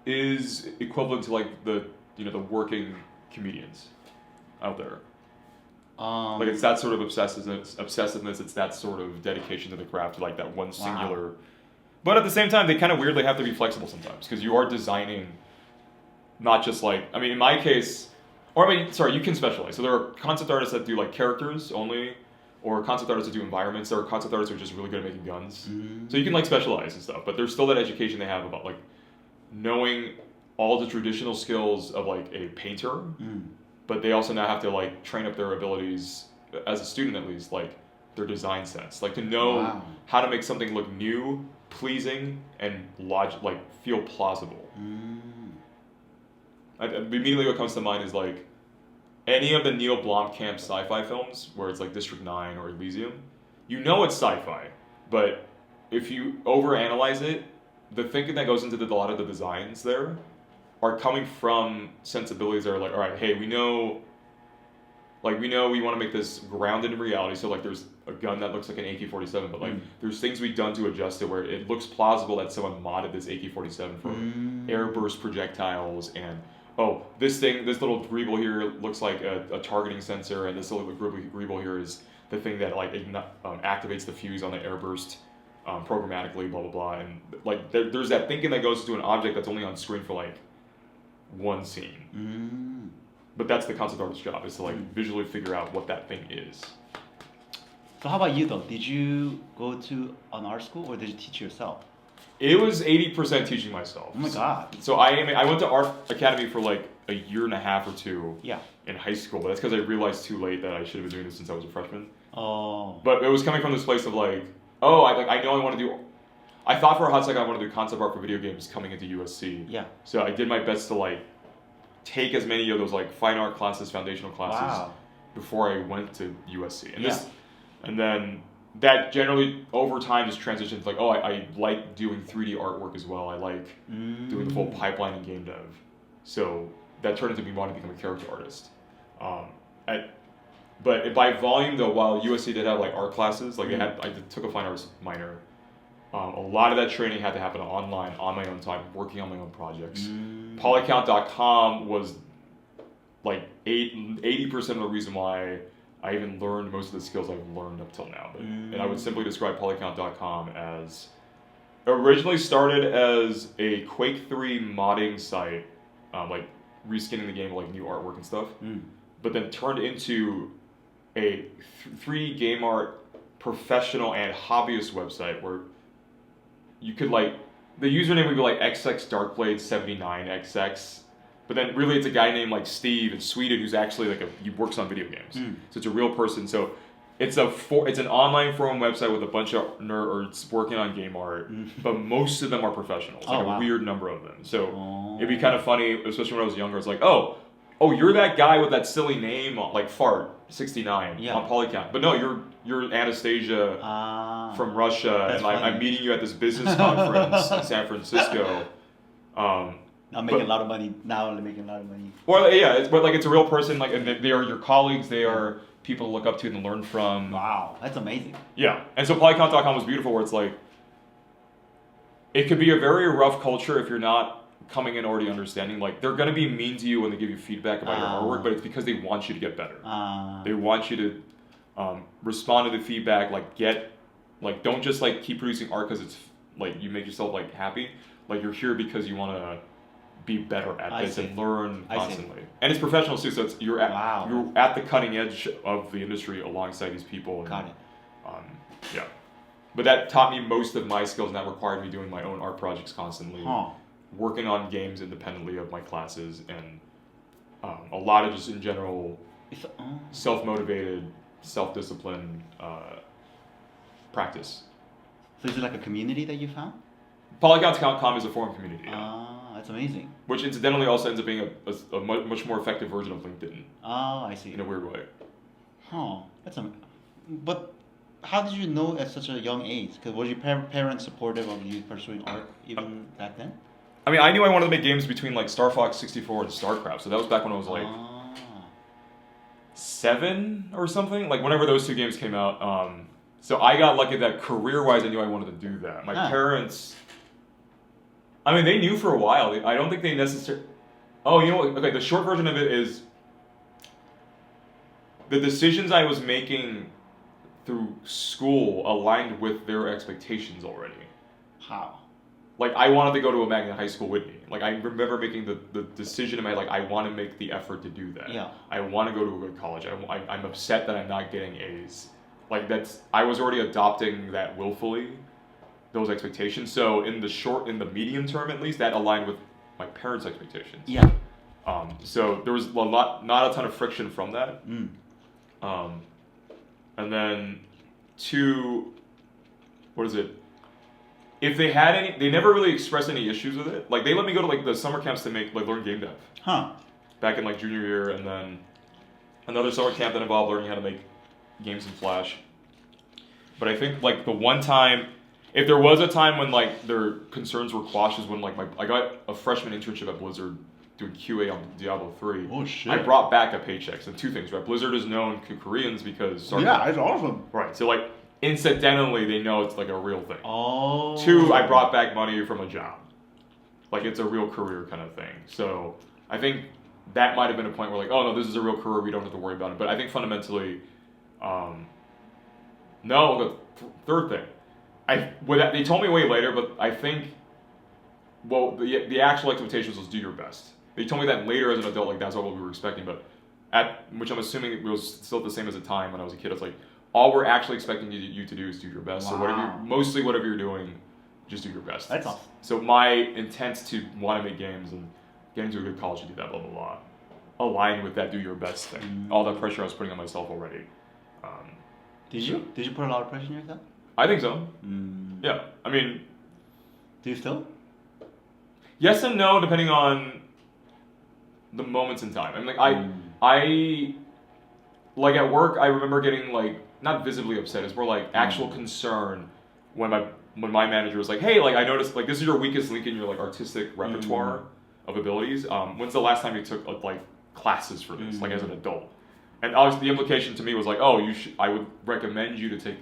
[SPEAKER 2] is equivalent to like the working comedians out there. Like it's that sort of obsessiveness. It's that sort of dedication to the craft, like that one singular. Wow. But at the same time, they kind of weirdly have to be flexible sometimes because you are designing, not just like in my case, you can specialize. So there are concept artists that do like characters only, or concept artists that do environments. There are concept artists who are just really good at making guns. So you can like specialize and stuff. But there's still that education they have about like knowing all the traditional skills of like a painter. But they also now have to like train up their abilities as a student, at least, like their design sense, like to know how to make something look new, pleasing, and feel plausible. Immediately what comes to mind is like any of the Neil Blomkamp sci-fi films where it's like District 9 or Elysium. You know it's sci-fi, but if you overanalyze it, the thinking that goes into a lot of the designs there are coming from sensibilities that are like, all right, hey, we know like we know we want to make this grounded in reality. So like there's a gun that looks like an AK-47, but like there's things we've done to adjust it where it looks plausible that someone modded this AK-47 for airburst projectiles, and this little greeble here looks like a targeting sensor, and this little greeble here is the thing that like activates the fuse on the airburst programmatically, blah blah blah, and like there's that thinking that goes into an object that's only on screen for like one scene. But that's the concept artist's job, is to like visually figure out what that thing is.
[SPEAKER 1] So how about you though? Did you go to an art school or did you teach yourself?
[SPEAKER 2] It was 80% teaching myself.
[SPEAKER 1] Oh my god.
[SPEAKER 2] So I went to art academy for like a year and a half or two in high school, but that's because I realized too late that I should have been doing this since I was a freshman.
[SPEAKER 1] Oh.
[SPEAKER 2] But it was coming from this place of like, I know I want to do. I thought for a hot second I wanted to do concept art for video games coming into USC.
[SPEAKER 1] Yeah.
[SPEAKER 2] So I did my best to like take as many of those like fine art classes, foundational classes before I went to USC. And then that generally over time just transitioned to like, I like doing 3D artwork as well. I like doing the full pipeline in game dev. So that turned into me wanting to become a character artist. But by volume though, while USC did have like art classes, like I took a fine arts minor. A lot of that training had to happen online on my own time, working on my own projects. Polycount.com was like 80% of the reason why I even learned most of the skills I've learned up till now. And I would simply describe Polycount.com as originally started as a Quake 3 modding site, like reskinning the game with like new artwork and stuff, but then turned into a 3D game art professional and hobbyist website where you could like, the username would be like xxdarkblade79xx, but then really it's a guy named like Steve in Sweden who's actually like he works on video games. So it's a real person. So it's an online forum website with a bunch of nerds working on game art, but most of them are professionals, like a weird number of them. So it'd be kind of funny, especially when I was younger. It's like, oh, you're that guy with that silly name like Fart69 on Polycount, but no, you're Anastasia from Russia, and I'm meeting you at this business conference in San Francisco.
[SPEAKER 1] I'm making a lot of money now. I'm making a lot of money.
[SPEAKER 2] Well, yeah, but like it's a real person. Like, and they are your colleagues. They are people to look up to and learn from.
[SPEAKER 1] Wow, that's amazing.
[SPEAKER 2] Yeah, and so Polycount.com was beautiful, where it's like it could be a very rough culture if you're not coming in already understanding. Like they're gonna be mean to you when they give you feedback about your artwork, but it's because they want you to get better. They want you to respond to the feedback. Like don't just like keep producing art because it's like you make yourself like happy. Like you're here because you want to be better at this and learn constantly. And it's professional too, so you're at the cutting edge of the industry alongside these people.
[SPEAKER 1] Got it.
[SPEAKER 2] Yeah, but that taught me most of my skills, and that required me doing my own art projects constantly, working on games independently of my classes, and a lot of just in general self-motivated, self-disciplined practice.
[SPEAKER 1] So is it like a community that you found?
[SPEAKER 2] Polycount.com is a forum community.
[SPEAKER 1] That's amazing.
[SPEAKER 2] Which incidentally also ends up being a much more effective version of LinkedIn.
[SPEAKER 1] Oh, I see.
[SPEAKER 2] In a weird way.
[SPEAKER 1] That's but how did you know at such a young age? Because was your parents supportive of you pursuing art even back then?
[SPEAKER 2] I mean, I knew I wanted to make games between like Star Fox 64 and StarCraft, so that was back when I was like 7 or something. Like whenever those two games came out. So I got lucky that career-wise I knew I wanted to do that. My parents, I mean, they knew for a while. I don't think they necessarily. Oh, you know what? Okay, the short version of it is the decisions I was making through school aligned with their expectations already.
[SPEAKER 1] How?
[SPEAKER 2] Like, I wanted to go to a magnet high school with me. Like, I remember making the decision in my like, I want to make the effort to do that.
[SPEAKER 1] Yeah. I
[SPEAKER 2] want to go to a good college. I'm upset that I'm not getting A's. Like, I was already adopting that willfully, those expectations. So in the medium term at least, that aligned with my parents' expectations.
[SPEAKER 1] Yeah.
[SPEAKER 2] So there was not a ton of friction from that. And then if they had any, they never really expressed any issues with it. Like they let me go to like the summer camps to learn game dev. Back in like junior year, and then another summer camp that involved learning how to make games in Flash. But I think like the one time, if there was a time when like their concerns were quashed, is when like I got a freshman internship at Blizzard doing QA on Diablo 3.
[SPEAKER 1] Oh shit!
[SPEAKER 2] I brought back a paycheck. So 2 things, right? Blizzard is known to Koreans because
[SPEAKER 1] yeah, it's awesome.
[SPEAKER 2] Right. So like incidentally, they know it's like a real thing.
[SPEAKER 1] Oh.
[SPEAKER 2] 2, I brought back money from a job. Like it's a real career kind of thing. So I think that might have been a point where like, oh no, this is a real career. We don't have to worry about it. But I think fundamentally, no. The third thing, they told me way later, but I think, well, the actual expectations was do your best. They told me that later as an adult, like that's what we were expecting. But which I'm assuming it was still the same as the time when I was a kid. It's like all we're actually expecting you to do is do your best.
[SPEAKER 1] Wow.
[SPEAKER 2] So whatever you're doing, just do your best.
[SPEAKER 1] That's awesome.
[SPEAKER 2] So my intent to want to make games and get into a good college and do that, blah blah blah, aligned with that do your best thing. All that pressure I was putting on myself already.
[SPEAKER 1] Did you put a lot of pressure on yourself? I
[SPEAKER 2] think so. Yeah. I mean,
[SPEAKER 1] do you still?
[SPEAKER 2] Yes and no, depending on the moments in time. I mean, like I like at work, I remember getting like not visibly upset. It's more like actual concern when my manager was like, "Hey, like I noticed like this is your weakest link in your like artistic repertoire of abilities. When's the last time you took like classes for this, like as an adult?" And obviously, the implication to me was like, "Oh, I would recommend you to take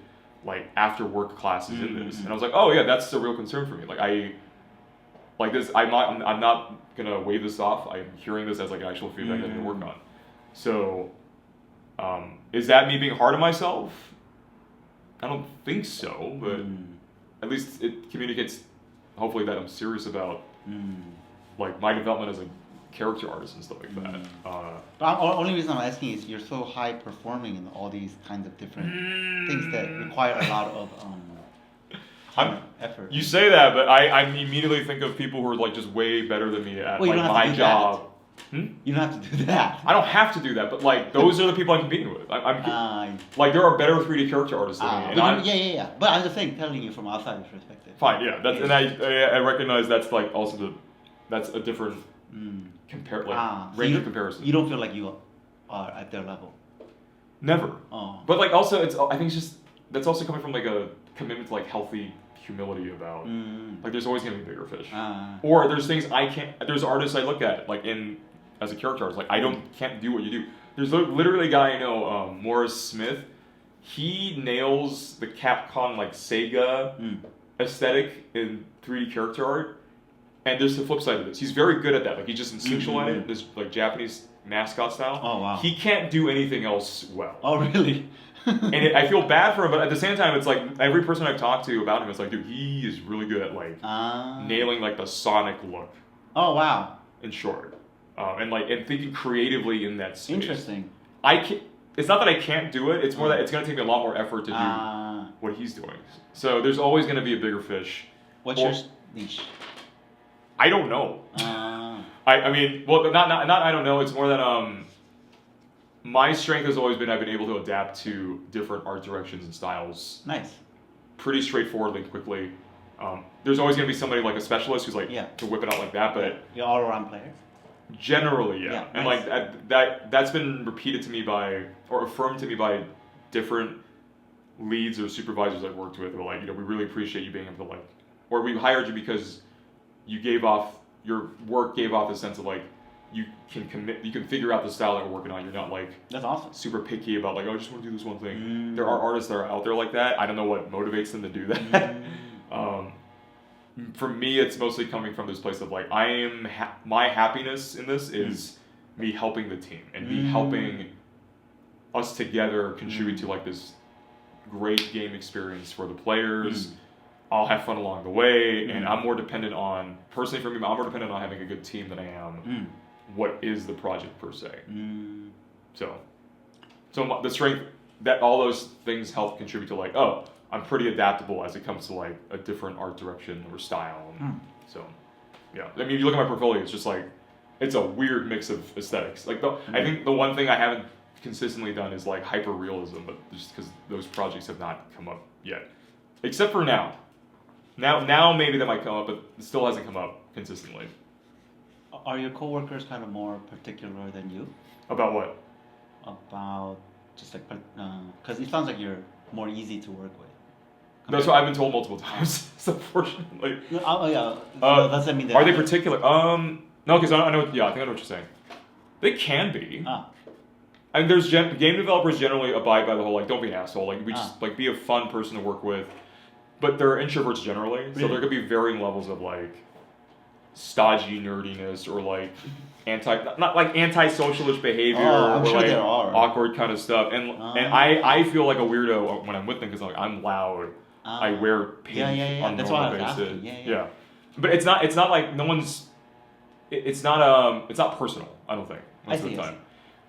[SPEAKER 2] like after work classes in this." And I was like, "Oh yeah, that's a real concern for me. Like I'm not gonna wave this off. I'm hearing this as like actual feedback that I need to work on." So, is that me being hard on myself? I don't think so, but at least it communicates, hopefully, that I'm serious about like my development as a character artist and stuff like that.
[SPEAKER 1] But only reason I'm asking is you're so high performing in all these kinds of different things that require a lot of effort.
[SPEAKER 2] You say that, but I immediately think of people who are like just way better than me at like my job.
[SPEAKER 1] You don't have to do that.
[SPEAKER 2] I don't have to do that, but like those are the people I'm competing with. Like there are better 3D character artists than me.
[SPEAKER 1] Yeah. But I'm just saying, telling you from outsider's perspective.
[SPEAKER 2] Fine, yeah. And I recognize that's like also that's a different range of comparison.
[SPEAKER 1] You don't feel like you are at their level.
[SPEAKER 2] Never.
[SPEAKER 1] Oh.
[SPEAKER 2] But like also I think it's just that's also coming from like a commitment to like healthy humility about like there's always gonna be bigger fish. Or there's things there's artists I look at like as a character artist, like I can't do what you do. There's literally a guy I know, Morris Smith. He nails the Capcom like Sega aesthetic in 3D character art. And there's the flip side of this. He's very good at that. Like he's just instinctual at it. This like Japanese mascot style.
[SPEAKER 1] Oh wow.
[SPEAKER 2] He can't do anything else well.
[SPEAKER 1] Oh really?
[SPEAKER 2] And I feel bad for him, but at the same time, it's like every person I've talked to about him, it's like, dude, he is really good at like nailing like the Sonic look.
[SPEAKER 1] Oh wow.
[SPEAKER 2] In short, and thinking creatively in that space.
[SPEAKER 1] Interesting.
[SPEAKER 2] It's not that I can't do it. It's more that it's gonna take me a lot more effort to do what he's doing. So there's always gonna be a bigger fish.
[SPEAKER 1] What's your niche?
[SPEAKER 2] I don't know. I mean, well, not I don't know. It's more that my strength has always been I've been able to adapt to different art directions and styles.
[SPEAKER 1] Nice.
[SPEAKER 2] Pretty straightforwardly, quickly. There's always going to be somebody like a specialist who's like to whip it out like that, but
[SPEAKER 1] you're all around player.
[SPEAKER 2] Generally, yeah. And nice. Like that's been repeated to me or affirmed to me by different leads or supervisors I've worked with. Who are like, we really appreciate you being able to or we hired you because your work gave off the sense of like you can figure out the style that we're working on. You're not like
[SPEAKER 1] that's awesome.
[SPEAKER 2] Super picky about like I just want to do this one thing. There are artists that are out there like that. I don't know what motivates them to do that. For me, it's mostly coming from this place of like my happiness in this is me helping the team and me helping us together contribute to like this great game experience for the players. I'll have fun along the way, and I'm more dependent on, personally for me, I'm more dependent on having a good team than I am what is the project per se. So the strength, that all those things help contribute to like, oh, I'm pretty adaptable as it comes to like a different art direction or style. So, yeah. I mean, if you look at my portfolio, it's just like, it's a weird mix of aesthetics. Like, I think the one thing I haven't consistently done is like hyper-realism, but just because those projects have not come up yet. Except for now. Now maybe that might come up, but it still hasn't come up consistently.
[SPEAKER 1] Are your coworkers kind of more particular than you?
[SPEAKER 2] About what?
[SPEAKER 1] About just like, because it sounds like you're more easy to work with.
[SPEAKER 2] That's what I've been told multiple times. Unfortunately.
[SPEAKER 1] Oh yeah. Does that mean that?
[SPEAKER 2] Are they particular? No, because I know. Yeah, I think I know what you're saying. They can be.
[SPEAKER 1] Ah.
[SPEAKER 2] And there's game developers generally abide by the whole like don't be an asshole. Like we just like be a fun person to work with. But they're introverts generally, so there could be varying levels of like stodgy nerdiness or like not like anti-socialist behavior
[SPEAKER 1] I'm
[SPEAKER 2] or
[SPEAKER 1] sure
[SPEAKER 2] like
[SPEAKER 1] there are.
[SPEAKER 2] awkward kind of stuff. And I feel like a weirdo when I'm with them because like I'm loud. I wear pink on a normal basis. Yeah. But it's not like no one's. It's not personal. I don't think most of the time.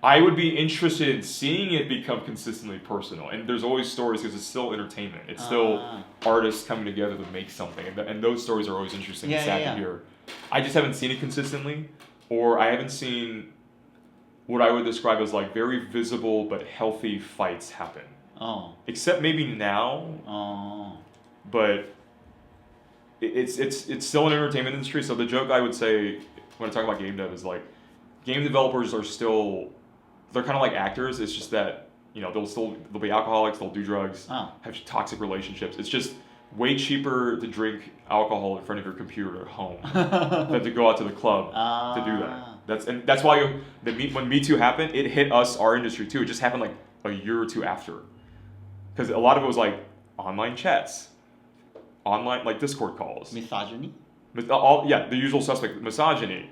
[SPEAKER 2] I would be interested in seeing it become consistently personal, and there's always stories because it's still entertainment. It's still artists coming together to make something, and those stories are always interesting and sad to hear. I just haven't seen it consistently, or I haven't seen what I would describe as like very visible but healthy fights happen.
[SPEAKER 1] Oh.
[SPEAKER 2] Except maybe now.
[SPEAKER 1] Oh.
[SPEAKER 2] But it's still an entertainment industry. So the joke I would say when I talk about game dev is like, game developers are still. They're kind of like actors. It's just that they'll be alcoholics. They'll do drugs. Have toxic relationships. It's just way cheaper to drink alcohol in front of your computer at home than to go out to the club to do that. That's why when Me Too happened, it hit our industry too. It just happened like a year or two after, because a lot of it was like online chats, online like Discord calls,
[SPEAKER 1] misogyny.
[SPEAKER 2] The usual suspect: misogyny.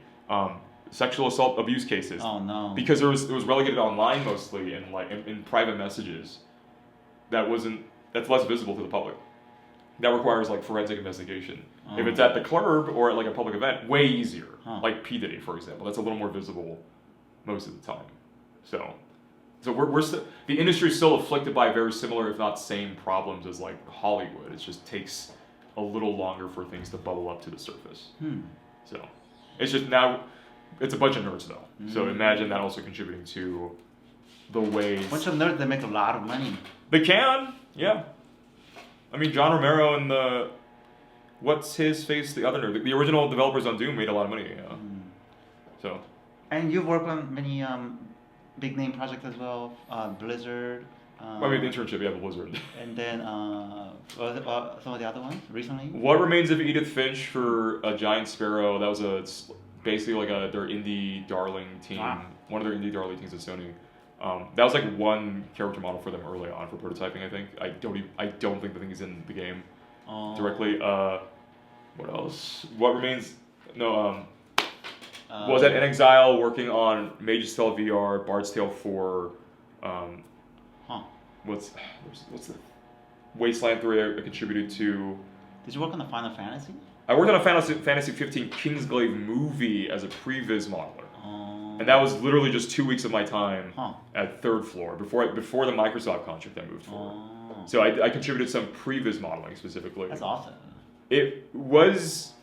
[SPEAKER 2] Sexual assault abuse cases.
[SPEAKER 1] Oh no!
[SPEAKER 2] Because it was relegated online mostly and like in private messages. That's less visible to the public. That requires like forensic investigation. If it's at the club or at like a public event, way easier. Like P Diddy, for example, that's a little more visible most of the time. So we're still, the industry is still afflicted by very similar, if not same, problems as like Hollywood. It just takes a little longer for things to bubble up to the surface. So it's just now. It's a bunch of nerds though, so imagine that also contributing to the ways.
[SPEAKER 1] Bunch of nerds that make a lot of money.
[SPEAKER 2] They can, yeah. I mean, John Romero and what's his face? The other nerd, the original developers on Doom made a lot of money. Yeah. So.
[SPEAKER 1] And you've worked on many big name projects as well. Blizzard.
[SPEAKER 2] I mean, internship, yeah, Blizzard.
[SPEAKER 1] And then some of the other ones recently.
[SPEAKER 2] What Remains of Edith Finch for A Giant Sparrow? That was basically like their indie darling team, one of their indie darling teams at Sony. That was like one character model for them early on for prototyping. I think I don't think the thing is in the game directly. What else? What Remains? No. Was at In Exile working on Mage's Tale VR, Bard's Tale 4. What's the Wasteland 3? I contributed to.
[SPEAKER 1] Did you work on the Final Fantasy?
[SPEAKER 2] I worked on a Fantasy 15 Kingsglaive movie as a previs modeler. And that was literally just 2 weeks of my time at Third Floor before the Microsoft contract I moved for. So I contributed some previs modeling specifically.
[SPEAKER 1] That's awesome.
[SPEAKER 2] It was.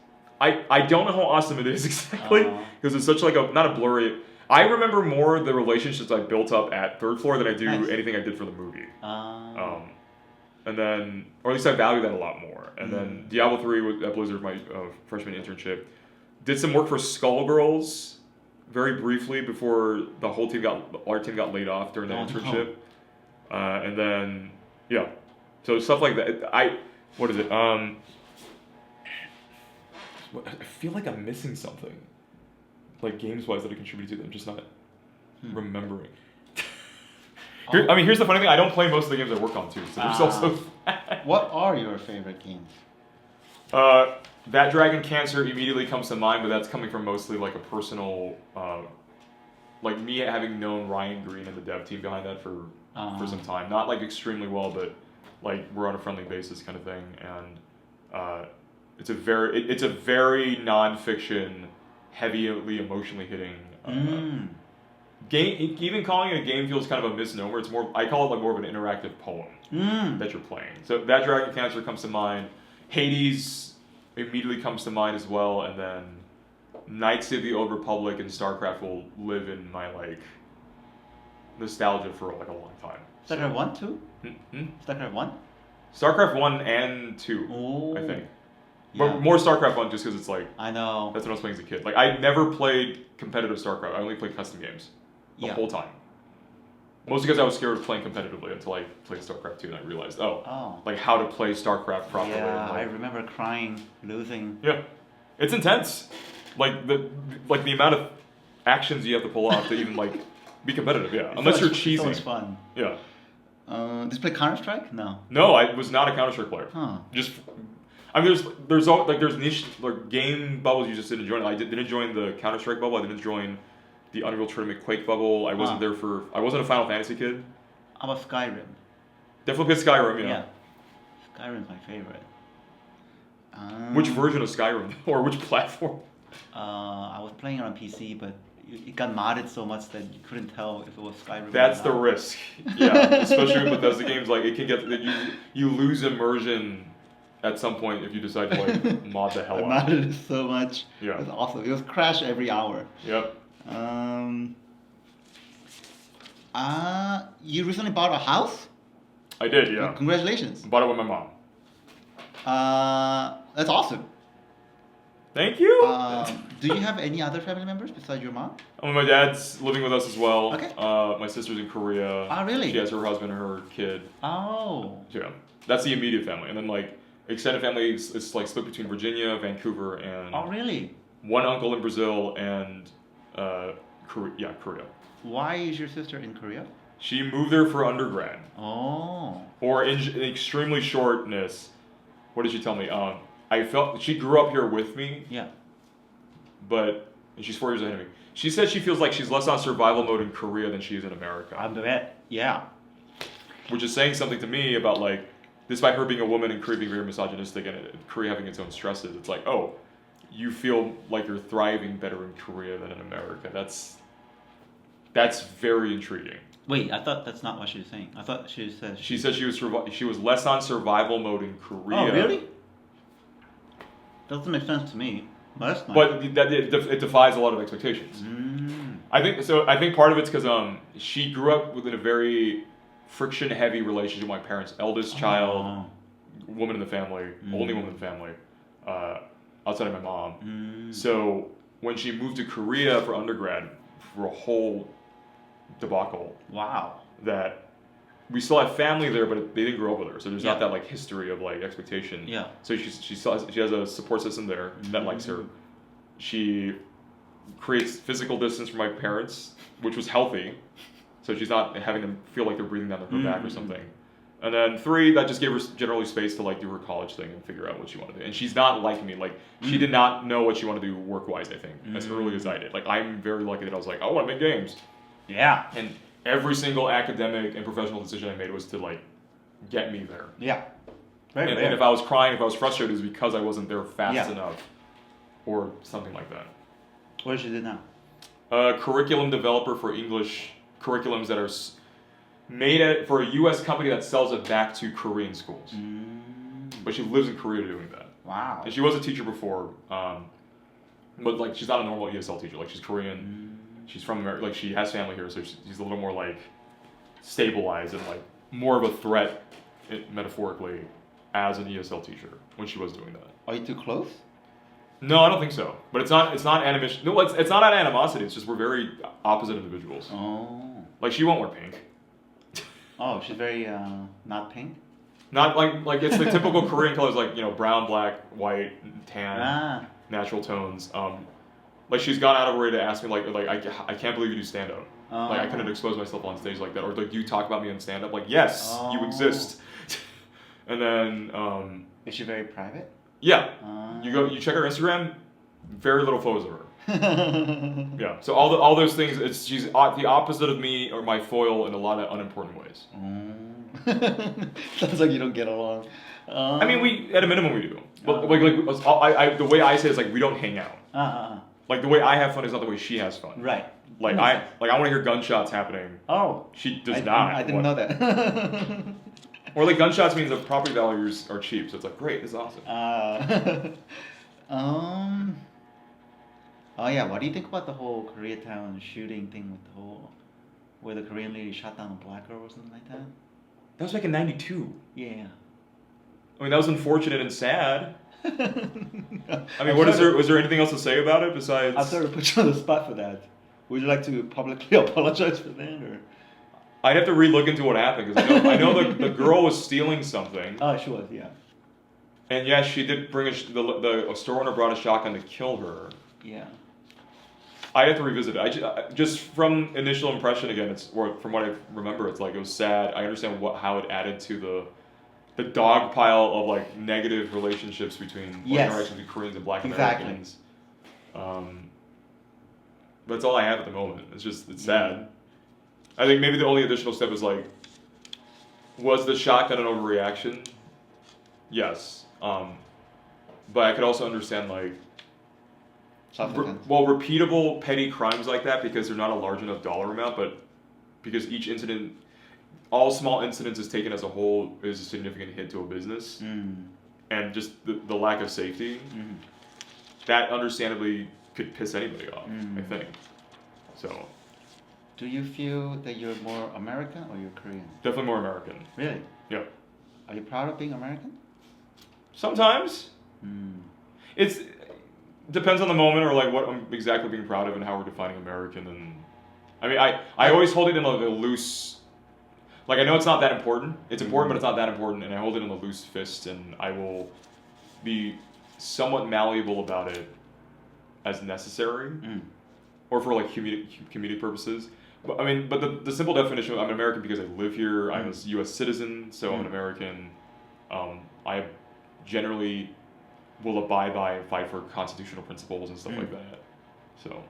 [SPEAKER 2] I don't know how awesome it is exactly because it's such like not a blurry. I remember more the relationships I built up at Third Floor than I do anything I did for the movie. And then, or at least I value that a lot more. And then Diablo 3 at Blizzard, my freshman internship, did some work for Skullgirls very briefly before the whole team our team got laid off during the internship. And then, yeah, so stuff like that. What is it? I feel like I'm missing something, like games-wise that I contributed to. I'm just not remembering. Here's the funny thing. I don't play most of the games I work on too, so there's also.
[SPEAKER 1] What are your favorite games?
[SPEAKER 2] That Dragon Cancer immediately comes to mind, but that's coming from mostly like a personal, like me having known Ryan Green and the dev team behind that for some time. Not like extremely well, but like we're on a friendly basis kind of thing. And it's a very non-fiction, heavily emotionally hitting. Game, even calling it a game feels kind of a misnomer. It's more, I call it like more of an interactive poem that you're playing. So That Dragon Cancer comes to mind. Hades immediately comes to mind as well, and then Knights of the Old Republic and StarCraft will live in my like nostalgia for like a long time.
[SPEAKER 1] StarCraft 1, 2? StarCraft 1?
[SPEAKER 2] StarCraft 1 and 2, I think.
[SPEAKER 1] Yeah.
[SPEAKER 2] But more StarCraft 1 just because it's like...
[SPEAKER 1] I know.
[SPEAKER 2] That's what I was playing as a kid. Like, I never played competitive StarCraft. I only played custom games the whole time. Mostly because I was scared of playing competitively until I played StarCraft 2 and I realized, like how to play StarCraft properly.
[SPEAKER 1] Yeah,
[SPEAKER 2] and, like,
[SPEAKER 1] I remember crying, losing.
[SPEAKER 2] Yeah. It's intense. like the amount of actions you have to pull off to even like be competitive. Yeah, unless you're cheesy.
[SPEAKER 1] So much fun.
[SPEAKER 2] Yeah.
[SPEAKER 1] Did you play Counter-Strike? No.
[SPEAKER 2] No, I was not a Counter-Strike player.
[SPEAKER 1] Huh.
[SPEAKER 2] Just, I mean, there's niche like game bubbles you just didn't join. Didn't join the Counter-Strike bubble. I didn't join the Unreal Tournament Quake bubble. I wasn't I wasn't a Final Fantasy kid.
[SPEAKER 1] How about Skyrim?
[SPEAKER 2] Definitely played Skyrim. Yeah.
[SPEAKER 1] Skyrim's my favorite.
[SPEAKER 2] Which version of Skyrim or which platform?
[SPEAKER 1] I was playing it on PC, but it got modded so much that you couldn't tell if it was Skyrim.
[SPEAKER 2] That's the risk. Yeah, especially with Bethesda games, like it can get that you lose immersion at some point if you decide to like mod the hell out.
[SPEAKER 1] I modded it so much.
[SPEAKER 2] Yeah.
[SPEAKER 1] It was awesome. It was crash every hour.
[SPEAKER 2] Yep.
[SPEAKER 1] You recently bought a house?
[SPEAKER 2] I did, yeah.
[SPEAKER 1] Congratulations.
[SPEAKER 2] Bought it with my mom.
[SPEAKER 1] That's awesome.
[SPEAKER 2] Thank you.
[SPEAKER 1] Do you have any other family members besides your mom?
[SPEAKER 2] My dad's living with us as well.
[SPEAKER 1] Okay.
[SPEAKER 2] My sister's in Korea.
[SPEAKER 1] Oh, really?
[SPEAKER 2] She has her husband and her kid.
[SPEAKER 1] Oh.
[SPEAKER 2] Yeah. That's the immediate family. And then like extended family is like split between Virginia, Vancouver, and
[SPEAKER 1] Oh, really?
[SPEAKER 2] one uncle in Brazil and Korea.
[SPEAKER 1] Why is your sister in Korea?
[SPEAKER 2] She moved there for undergrad.
[SPEAKER 1] Oh.
[SPEAKER 2] Or in extremely shortness. What did she tell me? I felt she grew up here with me.
[SPEAKER 1] Yeah.
[SPEAKER 2] But and she's 4 years ahead of me. She said she feels like she's less on survival mode in Korea than she is in America.
[SPEAKER 1] I bet. Yeah.
[SPEAKER 2] Which is saying something to me about like, despite her being a woman and Korea being very misogynistic and Korea having its own stresses, it's like, oh, you feel like you're thriving better in Korea than in America. That's very intriguing.
[SPEAKER 1] Wait, I thought that's not what she was saying. I thought she said
[SPEAKER 2] she said she was less on survival mode in Korea.
[SPEAKER 1] Oh, really? Doesn't make sense to me. But that's nice.
[SPEAKER 2] But it defies a lot of expectations.
[SPEAKER 1] Mm.
[SPEAKER 2] I think part of it's because she grew up within a very friction-heavy relationship with my parents' eldest child, woman in the family, only woman in the family, outside of my mom.
[SPEAKER 1] Mm.
[SPEAKER 2] So when she moved to Korea for undergrad, for a whole debacle.
[SPEAKER 1] Wow.
[SPEAKER 2] That we still have family there, but they didn't grow up with her, so there's
[SPEAKER 1] Yeah.
[SPEAKER 2] not that like history of like expectation.
[SPEAKER 1] Yeah.
[SPEAKER 2] So she has a support system there that likes her. She creates physical distance from my parents, which was healthy, so she's not having them feel like they're breathing down her back or something. And then 3, that just gave her generally space to like do her college thing and figure out what she wanted to do. And she's not like me. Like she did not know what she wanted to do work-wise, I think, as early as I did. Like I'm very lucky that I was like, I want to make games.
[SPEAKER 1] Yeah.
[SPEAKER 2] And every single academic and professional decision I made was to like get me there.
[SPEAKER 1] Yeah.
[SPEAKER 2] And if I was crying, if I was frustrated, it was because I wasn't there fast enough, or something like that.
[SPEAKER 1] What does she do now?
[SPEAKER 2] Curriculum developer for English curriculums that are made for a U.S. company that sells it back to Korean schools. But she lives in Korea doing that.
[SPEAKER 1] Wow.
[SPEAKER 2] And she was a teacher before, but like she's not a normal ESL teacher. Like she's Korean. She's from America. Like she has family here, so she's a little more like stabilized and like more of a threat, metaphorically, as an ESL teacher when she was doing that.
[SPEAKER 1] Are you too close?
[SPEAKER 2] No, I don't think so. But it's not animation. No, it's not out of animosity. It's just we're very opposite individuals.
[SPEAKER 1] Oh.
[SPEAKER 2] Like she won't wear pink.
[SPEAKER 1] Oh, she's very not pink.
[SPEAKER 2] Not like it's the typical Korean colors, like brown, black, white, tan, natural tones. Like she's gone out of her way to ask me like I can't believe you do stand up. Like I couldn't expose myself on stage like that, or like do you talk about me on stand up? Like yes, you exist. And then
[SPEAKER 1] is she very private?
[SPEAKER 2] Yeah, you check her Instagram, very little photos of her. Yeah, so all those things, she's the opposite of me or my foil in a lot of unimportant ways.
[SPEAKER 1] Sounds like you don't get along.
[SPEAKER 2] I mean, we at a minimum we do. But like the way I say it is like we don't hang out. Like the way I have fun is not the way she has fun.
[SPEAKER 1] Right.
[SPEAKER 2] Like I want to hear gunshots happening.
[SPEAKER 1] Oh.
[SPEAKER 2] She does not.
[SPEAKER 1] I didn't know that.
[SPEAKER 2] Or like gunshots means the property values are cheap, so it's like great, this is awesome.
[SPEAKER 1] Oh yeah, what do you think about the whole Koreatown shooting thing with the whole where the Korean lady shot down a black girl or something like that?
[SPEAKER 2] That was back in '92.
[SPEAKER 1] Yeah.
[SPEAKER 2] I mean, that was unfortunate and sad. I mean, was there anything else to say about it besides?
[SPEAKER 1] I'll sort of put you on the spot for that. Would you like to publicly apologize for that, or?
[SPEAKER 2] I'd have to re-look into what happened because I know the girl was stealing something.
[SPEAKER 1] Oh, she was, yeah.
[SPEAKER 2] And yes, she did bring a store owner brought a shotgun to kill her.
[SPEAKER 1] Yeah.
[SPEAKER 2] I'd have to revisit it. Just from initial impression again, or from what I remember, it's like it was sad. I understand how it added to the dog pile of like negative relationships between interactions between Koreans and Black Americans. But that's all I have at the moment. It's sad. I think maybe the only additional step is like, was the shotgun an overreaction? Yes. But I could also understand like, repeatable petty crimes like that, because they're not a large enough dollar amount, but because each incident, all small incidents is taken as a whole is a significant hit to a business, and just the lack of safety, that understandably could piss anybody off, I think. So.
[SPEAKER 1] Do you feel that you're more American or you're Korean?
[SPEAKER 2] Definitely more American.
[SPEAKER 1] Really?
[SPEAKER 2] Yeah.
[SPEAKER 1] Are you proud of being American?
[SPEAKER 2] Sometimes. It's depends on the moment or like what I'm exactly being proud of and how we're defining American. And I mean, I always hold it in like a loose, like I know it's not that important. It's important, but it's not that important, and I hold it in a loose fist, and I will be somewhat malleable about it as necessary, or for like community purposes. But I mean, but the simple definition of I'm an American because I live here. I'm a U.S. citizen, so I'm an American. I generally will abide by and fight for constitutional principles and stuff like that. So.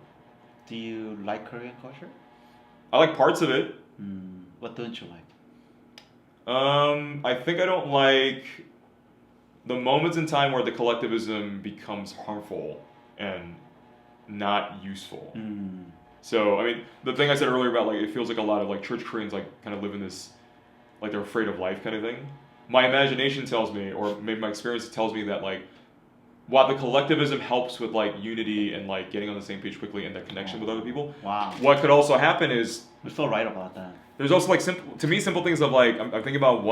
[SPEAKER 1] Do you like Korean culture?
[SPEAKER 2] I like parts of it.
[SPEAKER 1] What don't you like?
[SPEAKER 2] I think I don't like the moments in time where the collectivism becomes harmful and not useful. So, I mean, the thing I said earlier about like it feels like a lot of like church Koreans like kind of live in this, like they're afraid of life kind of thing. My imagination tells me, or maybe my experience tells me that like, while the collectivism helps with like unity and like getting on the same page quickly and that connection with other people, what could also happen is
[SPEAKER 1] you're so right about that. There's
[SPEAKER 2] also like simple things of like I'm thinking about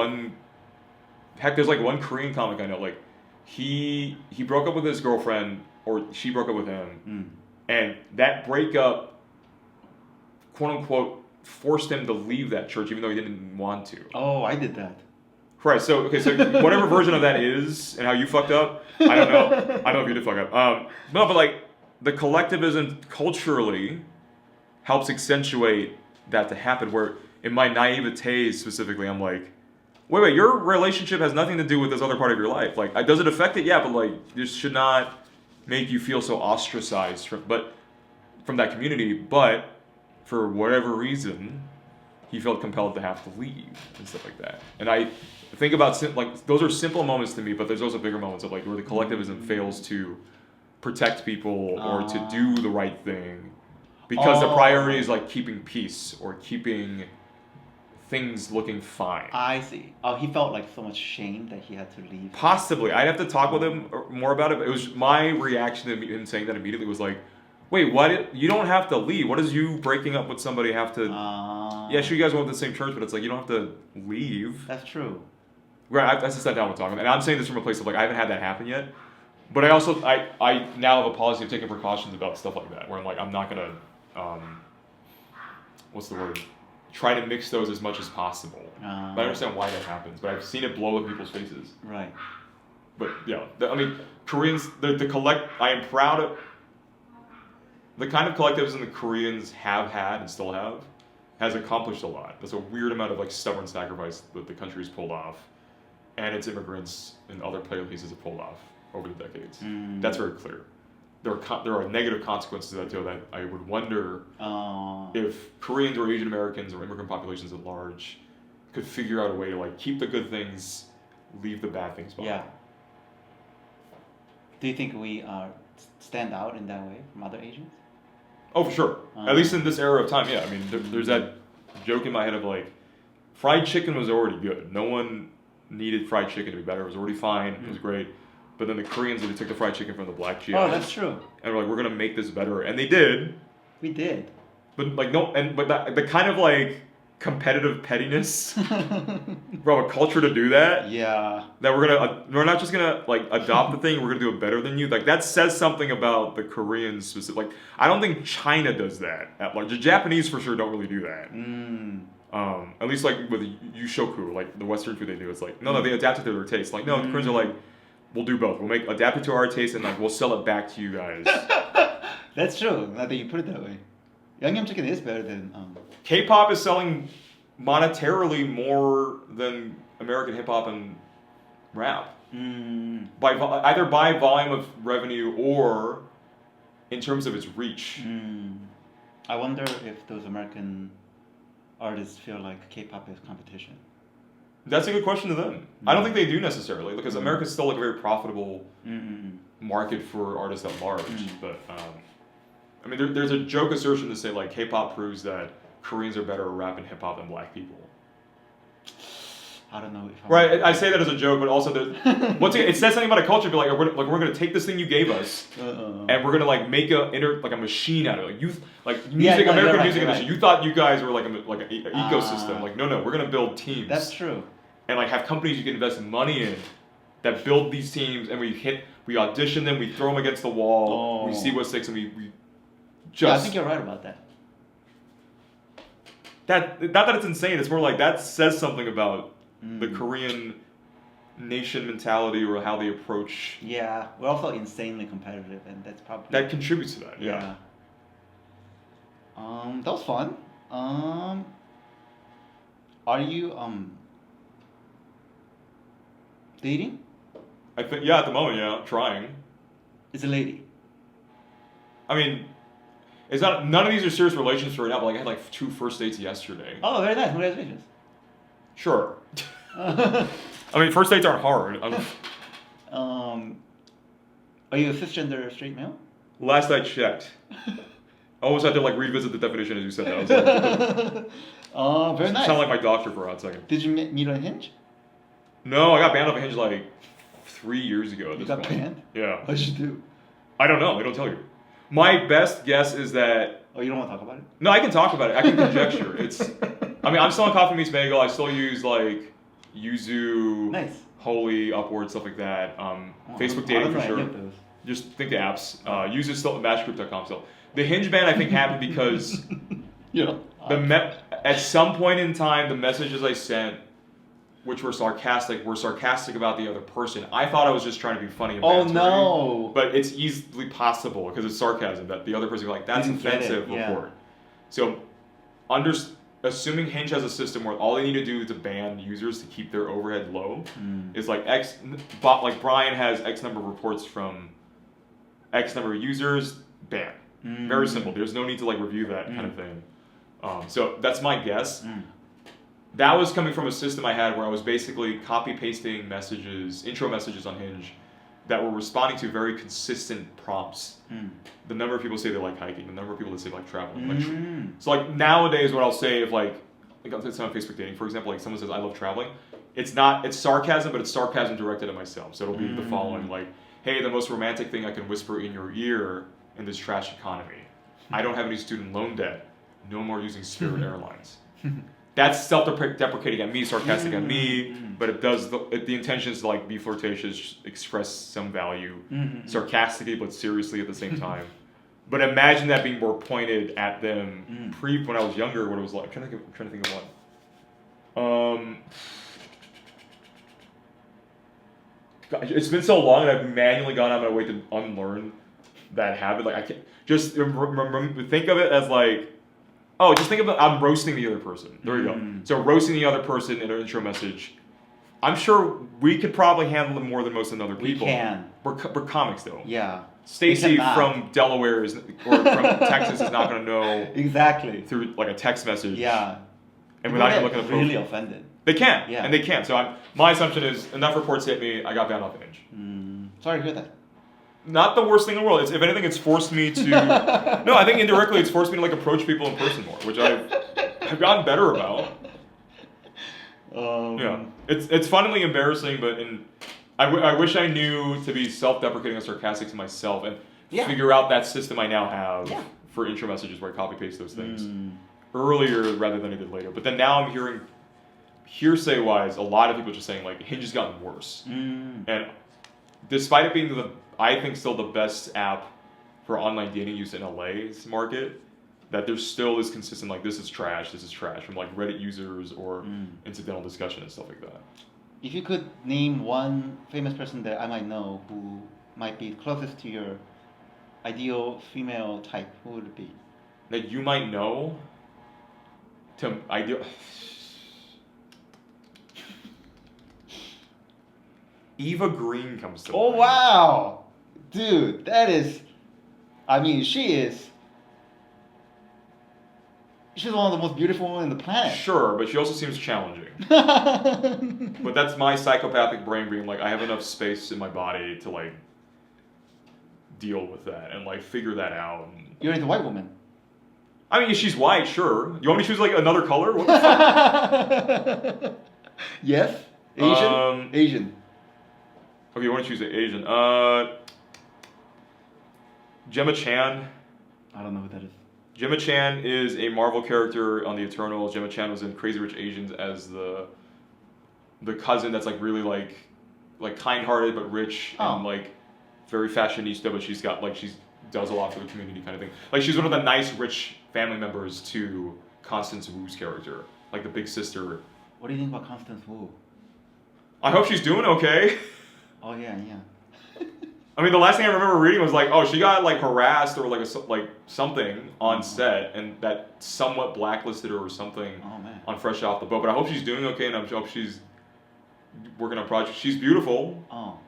[SPEAKER 2] there's like one Korean comic I know, like he broke up with his girlfriend, or she broke up with him, and that breakup, quote unquote, forced him to leave that church even though he didn't want to.
[SPEAKER 1] Oh, I did that.
[SPEAKER 2] Right, so whatever version of that is and how you fucked up, I don't know. I don't know if you did fuck up. No, but like the collectivism culturally helps accentuate that to happen, where in my naivete specifically, I'm like, wait, your relationship has nothing to do with this other part of your life. Like, does it affect it? Yeah, but like this should not make you feel so ostracized from that community, but for whatever reason, he felt compelled to have to leave and stuff like that. And I think about like those are simple moments to me, but there's also bigger moments of like where the collectivism fails to protect people or to do the right thing because the priority is like keeping peace or keeping things looking fine.
[SPEAKER 1] I see. Oh, he felt like so much shame that he had to leave.
[SPEAKER 2] Possibly. I'd have to talk with him more about it, but it was my reaction to him saying that immediately was like, wait, you don't have to leave. What does you breaking up with somebody have to... yeah, sure, you guys went to the same church, but it's like, you don't have to leave.
[SPEAKER 1] That's true.
[SPEAKER 2] Right, I just sat down with talking. And I'm saying this from a place of, like, I haven't had that happen yet. But I now have a policy of taking precautions about stuff like that, where I'm like, I'm not going to, what's the word? Try to mix those as much as possible. But I understand why that happens, but I've seen it blow up people's faces.
[SPEAKER 1] Right.
[SPEAKER 2] But, yeah, I mean, Koreans, I am proud of... The kind of collectivism the Koreans have had and still have has accomplished a lot. There's a weird amount of like stubborn sacrifice that the country's pulled off, and its immigrants and other places have pulled off over the decades. That's very clear. There are negative consequences to that too. That I would wonder if Koreans or Asian Americans or immigrant populations at large could figure out a way to like keep the good things, leave the bad things behind.
[SPEAKER 1] Yeah. Do you think we stand out in that way from other Asians?
[SPEAKER 2] Oh, for sure. At least in this era of time, yeah. I mean, there's that joke in my head of like, fried chicken was already good. No one needed fried chicken to be better. It was already fine. It was great. But then the Koreans, they took the fried chicken from the black GIs.
[SPEAKER 1] Oh, that's true.
[SPEAKER 2] And we're like, we're gonna make this better, and they did.
[SPEAKER 1] We did.
[SPEAKER 2] But like the kind of like competitive pettiness from a culture to do that.
[SPEAKER 1] Yeah.
[SPEAKER 2] That we're not just gonna like adopt the thing. We're gonna do it better than you. Like that says something about the Koreans specific. Like I don't think China does that. The Japanese for sure don't really do that. At least like with Yushoku, like the Western food they do. It's like no, they adapt it to their taste. Like no, the Koreans are like, we'll do both. We'll adapt it to our taste and like we'll sell it back to you guys.
[SPEAKER 1] That's true. Now that you put it that way, 양념치킨 is better than.
[SPEAKER 2] K-pop is selling monetarily more than American hip hop and rap. By either by volume of revenue or in terms of its reach.
[SPEAKER 1] I wonder if those American artists feel like K-pop is competition.
[SPEAKER 2] That's a good question to them. I don't think they do necessarily, because America's still like a very profitable market for artists at large. But I mean, there's a joke assertion to say like K-pop proves that Koreans are better at rap and hip hop than black people.
[SPEAKER 1] I don't know if
[SPEAKER 2] right. I say that as a joke, but also once again, it says something about a culture. Be like we're gonna take this thing you gave us, and we're gonna like make a machine out of it. Like music, American music industry. You thought you guys were like an ecosystem. Like no, we're gonna build teams.
[SPEAKER 1] That's true.
[SPEAKER 2] And like have companies you can invest money in that build these teams, and we audition them, we throw them against the wall, we see what sticks, and we just.
[SPEAKER 1] Yeah, I think you're right about that.
[SPEAKER 2] Not that it's insane. It's more like that says something about the Korean nation mentality or how they approach.
[SPEAKER 1] Yeah, we're also insanely competitive, and that's probably
[SPEAKER 2] that contributes to that. Yeah.
[SPEAKER 1] That was fun. Are you dating?
[SPEAKER 2] I think at the moment, trying.
[SPEAKER 1] It's a lady.
[SPEAKER 2] I mean, it's not. None of these are serious relationships right now. But like I had like 2 first dates yesterday.
[SPEAKER 1] Oh, very nice. Congratulations.
[SPEAKER 2] Sure. I mean, first dates aren't hard.
[SPEAKER 1] Are you a cisgender straight male?
[SPEAKER 2] Last I checked. I almost had to like revisit the definition as you said that. I was like,
[SPEAKER 1] very nice.
[SPEAKER 2] Sound like my doctor for a hot second.
[SPEAKER 1] Did you meet on Hinge?
[SPEAKER 2] No, I got banned off of Hinge like 3 years ago. At
[SPEAKER 1] You
[SPEAKER 2] this
[SPEAKER 1] got
[SPEAKER 2] point.
[SPEAKER 1] banned?
[SPEAKER 2] Yeah.
[SPEAKER 1] What did you do?
[SPEAKER 2] I don't know. They don't tell you. My best guess is that.
[SPEAKER 1] Oh, you don't want to talk about it?
[SPEAKER 2] No, I can talk about it. I can conjecture. I mean, I'm still on Coffee Meets Bagel. I still use like Yuzu,
[SPEAKER 1] nice.
[SPEAKER 2] Holy, Upward, stuff like that. Facebook dating for sure. Just think the apps. Yuzu still matchgroup.com still. The Hinge ban I think happened because at some point in time the messages I sent, which were sarcastic about the other person. I thought I was just trying to be funny and bantery.
[SPEAKER 1] no!
[SPEAKER 2] But it's easily possible because it's sarcasm that the other person like that's offensive report. So assuming Hinge has a system where all they need to do to ban users to keep their overhead low is like like Brian has X number of reports from X number of users, ban. Very simple. There's no need to like review that kind of thing. So that's my guess. That was coming from a system I had where I was basically copy-pasting intro messages on Hinge that were responding to very consistent prompts. The number of people say they like hiking, the number of people that say they like traveling. So like nowadays what I'll say if like on Facebook dating, for example, like someone says I love traveling, it's sarcasm, but it's sarcasm directed at myself. So it'll be the following, like, hey, the most romantic thing I can whisper in your ear in this trash economy. I don't have any student loan debt. No more using Spirit Airlines. That's self-deprecating at me, sarcastic at me, but it does the intention is to like be flirtatious, express some value, sarcastically but seriously at the same time. But imagine that being more pointed at them when I was younger, what it was like. I'm trying to think of one. God, it's been so long that I've manually gone out of my way to unlearn that habit. Like I can't just think of it as like. Oh, just think about I'm roasting the other person. There you go. So roasting the other person in an intro message. I'm sure we could probably handle it more than most other people.
[SPEAKER 1] We can.
[SPEAKER 2] We're comics though.
[SPEAKER 1] Yeah.
[SPEAKER 2] Stacy from Delaware or from Texas is not going to know
[SPEAKER 1] exactly
[SPEAKER 2] through like a text message.
[SPEAKER 1] Yeah.
[SPEAKER 2] And without even looking at the profile.
[SPEAKER 1] Really offended.
[SPEAKER 2] They can. Yeah. And they can. So my assumption is enough reports hit me. I got banned off Hinge.
[SPEAKER 1] Sorry to hear that.
[SPEAKER 2] Not the worst thing in the world. If anything, it's forced me to. No, I think indirectly it's forced me to like approach people in person more, which I've gotten better about. Yeah, it's funnily embarrassing, but I wish I knew to be self-deprecating and sarcastic to myself and figure out that system I now have for intro messages where I copy paste those things earlier rather than I did later. But then now I'm hearing hearsay-wise a lot of people just saying like Hinge has gotten worse, and despite it being I think still the best app for online dating use in LA's market, that there still is consistent like this is trash from like Reddit users or incidental discussion and stuff like that.
[SPEAKER 1] if you could name one famous person that I might know who might be closest to your ideal female type, who would it be?
[SPEAKER 2] That you might know. To ideal. Eva Green comes to mind.
[SPEAKER 1] Oh wow, dude, that is. I mean, she's one of the most beautiful women on the planet.
[SPEAKER 2] Sure, but she also seems challenging. But that's my psychopathic brain being like, I have enough space in my body to like deal with that and like figure that out.
[SPEAKER 1] You're into white woman.
[SPEAKER 2] I mean, she's white, sure. You want me to choose like another color? What the fuck?
[SPEAKER 1] Yes. Asian. Asian.
[SPEAKER 2] Okay, you want to choose an Asian? Gemma Chan.
[SPEAKER 1] I don't know who that is.
[SPEAKER 2] Gemma Chan is a Marvel character on the Eternals. Gemma Chan was in Crazy Rich Asians as the cousin that's like really like kind-hearted but rich and like very fashionista, but she does a lot for the community kind of thing. Like she's one of the nice rich family members to Constance Wu's character, like the big sister.
[SPEAKER 1] What do you think about Constance Wu?
[SPEAKER 2] I hope she's doing okay.
[SPEAKER 1] Oh yeah.
[SPEAKER 2] I mean, the last thing I remember reading was like, oh, she got like harassed or like something on set, and that somewhat blacklisted her or something on Fresh Off the Boat. But I hope she's doing okay, and I hope she's working on projects. She's beautiful.
[SPEAKER 1] Oh.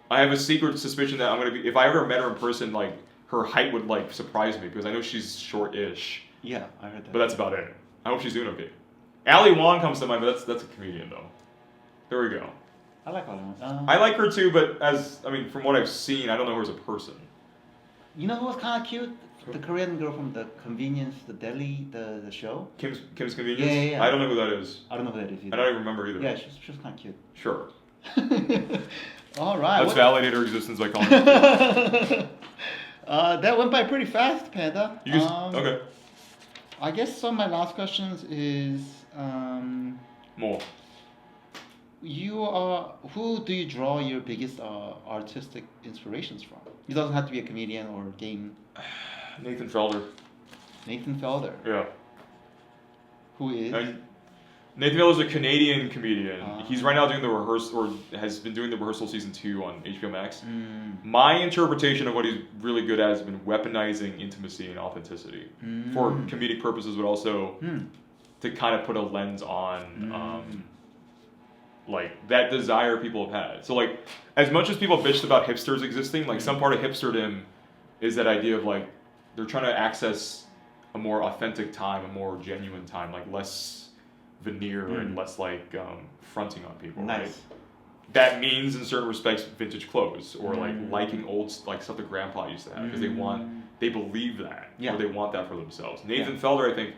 [SPEAKER 2] I have a secret suspicion that if I ever met her in person, like her height would like surprise me because I know she's short-ish.
[SPEAKER 1] Yeah, I heard that.
[SPEAKER 2] But that's about it. I hope she's doing okay. Ali Wong comes to mind, but that's a comedian though. There we go.
[SPEAKER 1] I like Ali Wong.
[SPEAKER 2] I like her too, but from what I've seen, I don't know her as a person.
[SPEAKER 1] You know who was kind of cute? The Korean girl from the Convenience, the deli, the show.
[SPEAKER 2] Kim's Convenience?
[SPEAKER 1] Yeah.
[SPEAKER 2] I don't know who that is.
[SPEAKER 1] I don't know who that is either.
[SPEAKER 2] I don't even remember either.
[SPEAKER 1] Yeah, she's kind of cute.
[SPEAKER 2] Sure.
[SPEAKER 1] All right.
[SPEAKER 2] Let's validate her existence by calling her.
[SPEAKER 1] That went by pretty fast, Panda.
[SPEAKER 2] Okay.
[SPEAKER 1] I guess some of my last questions is
[SPEAKER 2] More.
[SPEAKER 1] Who do you draw your biggest artistic inspirations from? It doesn't have to be a comedian or a game.
[SPEAKER 2] Nathan Felder.
[SPEAKER 1] Nathan Felder.
[SPEAKER 2] Yeah.
[SPEAKER 1] Who is?
[SPEAKER 2] Nathan Felder's a Canadian comedian. He's right now doing the rehearsal, or has been doing the rehearsal season 2 on HBO Max. My interpretation of what he's really good at has been weaponizing intimacy and authenticity for comedic purposes, but also to kind of put a lens on like that desire people have had. So like, as much as people bitched about hipsters existing, like some part of hipsterdom is that idea of like they're trying to access a more authentic time, a more genuine time, like less veneer and less like fronting on people.
[SPEAKER 1] Nice.
[SPEAKER 2] Right? That means in certain respects vintage clothes or like liking old like stuff that grandpa used to have because they believe that or they want that for themselves. Nathan Felder, I think,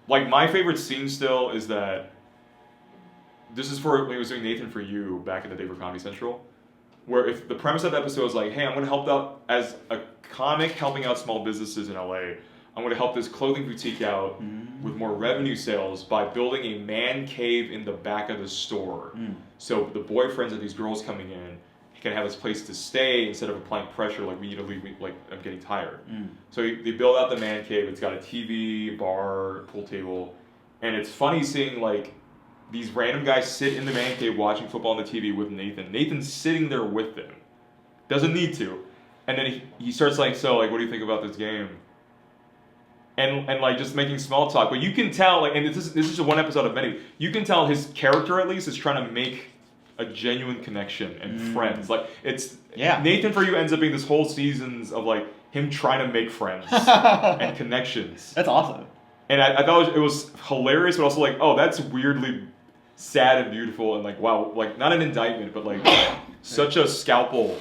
[SPEAKER 2] like my favorite scene still is that this is for when he was doing Nathan For You back in the day for Comedy Central, where if the premise of the episode was like, hey, I'm going to help out as a comic helping out small businesses in LA. I'm going to help this clothing boutique out with more revenue sales by building a man cave in the back of the store. So the boyfriends of these girls coming in can have this place to stay instead of applying pressure like we need to leave, like I'm getting tired. So they build out the man cave. It's got a TV, bar, pool table. And it's funny seeing like these random guys sit in the man cave watching football on the TV with Nathan. Nathan's sitting there with them. Doesn't need to. And then he starts like, so like, what do you think about this game? And like just making small talk, but you can tell like, and this is just one episode of many. You can tell his character at least is trying to make a genuine connection and friends. Like it's Nathan For You ends up being this whole seasons of like him trying to make friends and connections.
[SPEAKER 1] That's awesome.
[SPEAKER 2] And I thought it was hilarious, but also like, oh, that's weirdly sad and beautiful and like wow, like not an indictment, but like such a scalpel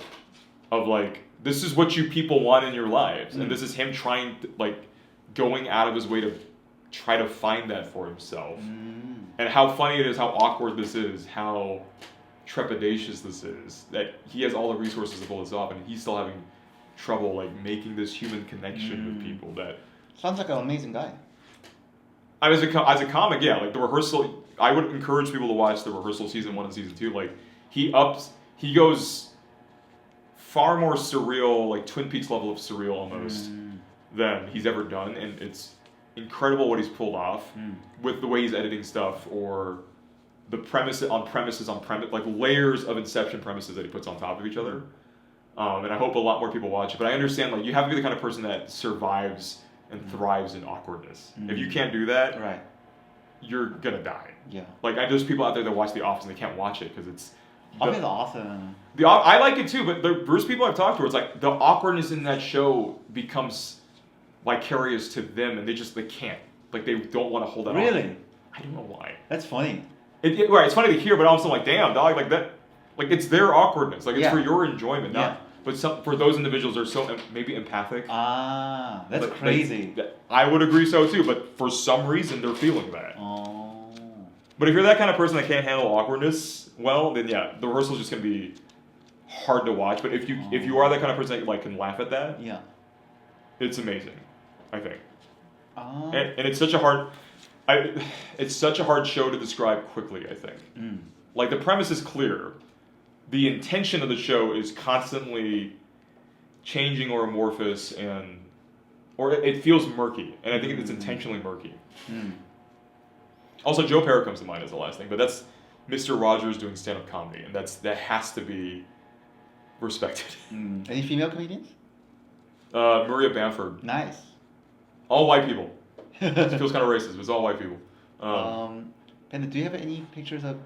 [SPEAKER 2] of like this is what you people want in your lives, and this is him trying to, like. Going out of his way to try to find that for himself. And how funny it is, how awkward this is, how trepidatious this is, that he has all the resources to pull this off and he's still having trouble like making this human connection with people. That
[SPEAKER 1] sounds like an amazing guy.
[SPEAKER 2] As a comic, yeah, like the rehearsal, I would encourage people to watch the rehearsal season 1 and season 2. Like he goes far more surreal, like Twin Peaks level of surreal almost. Than he's ever done, and it's incredible what he's pulled off with the way he's editing stuff or the premises, like layers of Inception premises that he puts on top of each other. And I hope a lot more people watch it. But I understand, like, you have to be the kind of person that survives and thrives in awkwardness. If you can't do that,
[SPEAKER 1] right,
[SPEAKER 2] you're gonna die.
[SPEAKER 1] yeah.
[SPEAKER 2] Like, there's people out there that watch The Office and they can't watch it because it's.
[SPEAKER 1] Office is awesome.
[SPEAKER 2] I like it too, but there's people I've talked to where it's like the awkwardness in that show becomes vicarious to them, and they can't. Like, they don't want to hold that.
[SPEAKER 1] Really?
[SPEAKER 2] On. I don't know why.
[SPEAKER 1] That's funny.
[SPEAKER 2] Right, it's funny to hear, but also like, damn, dog, like that. Like, it's their awkwardness. Like, it's for your enjoyment, not. But for those individuals, they're so maybe empathic.
[SPEAKER 1] Ah, that's crazy.
[SPEAKER 2] I would agree so too, but for some reason, they're feeling that.
[SPEAKER 1] Oh.
[SPEAKER 2] But if you're that kind of person that can't handle awkwardness well, then yeah, the rehearsal is just gonna be hard to watch. But if you are that kind of person that like can laugh at that,
[SPEAKER 1] yeah,
[SPEAKER 2] it's amazing, I think.
[SPEAKER 1] Oh.
[SPEAKER 2] And it's such a hard. It's such a hard show to describe quickly, I think. Like, the premise is clear. The intention of the show is constantly changing or amorphous, or it feels murky, and I think it's intentionally murky. Also, Joe Parra comes to mind as the last thing, but that's Mr. Rogers doing stand-up comedy, and that has to be respected.
[SPEAKER 1] Any female comedians?
[SPEAKER 2] Maria Bamford.
[SPEAKER 1] Nice.
[SPEAKER 2] All white people. It feels kind of racist, but it's all white people.
[SPEAKER 1] Panda, do you have any pictures of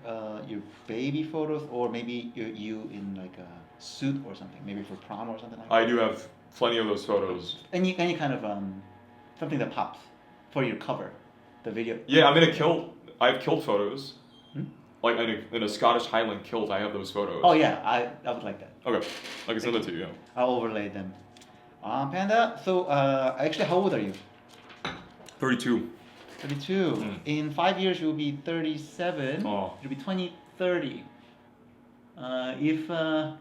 [SPEAKER 1] your baby photos, or maybe you in like a suit or something, maybe for prom or something like that?
[SPEAKER 2] I do have plenty of those photos.
[SPEAKER 1] Any kind of something that pops for your cover, the video.
[SPEAKER 2] Yeah, I'm in a kilt. I have kilt photos. Like in a Scottish Highland kilt, I have those photos.
[SPEAKER 1] Oh yeah, I would like that.
[SPEAKER 2] Okay, I can send that to you. Yeah.
[SPEAKER 1] I'll overlay them. Panda, so actually, how old are you?
[SPEAKER 2] 32.
[SPEAKER 1] 32. In 5 years, you'll be 37.
[SPEAKER 2] Oh.
[SPEAKER 1] You'll be 2030. If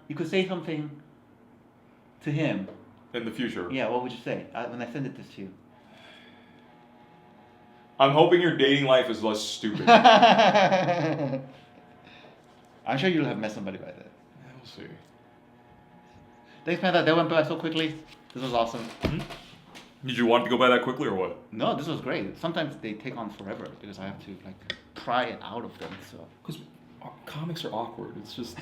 [SPEAKER 1] you could say something to him.
[SPEAKER 2] In the future.
[SPEAKER 1] Yeah, what would you say when I send it to you?
[SPEAKER 2] I'm hoping your dating life is less stupid.
[SPEAKER 1] I'm sure you'll have met somebody by then.
[SPEAKER 2] Yeah, we'll see.
[SPEAKER 1] Thanks, Panda. That went by so quickly. This was awesome.
[SPEAKER 2] Did you want to go by that quickly or what?
[SPEAKER 1] No, this was great. Sometimes they take on forever because I have to like pry it out of them. So.
[SPEAKER 2] Because comics are awkward. It's just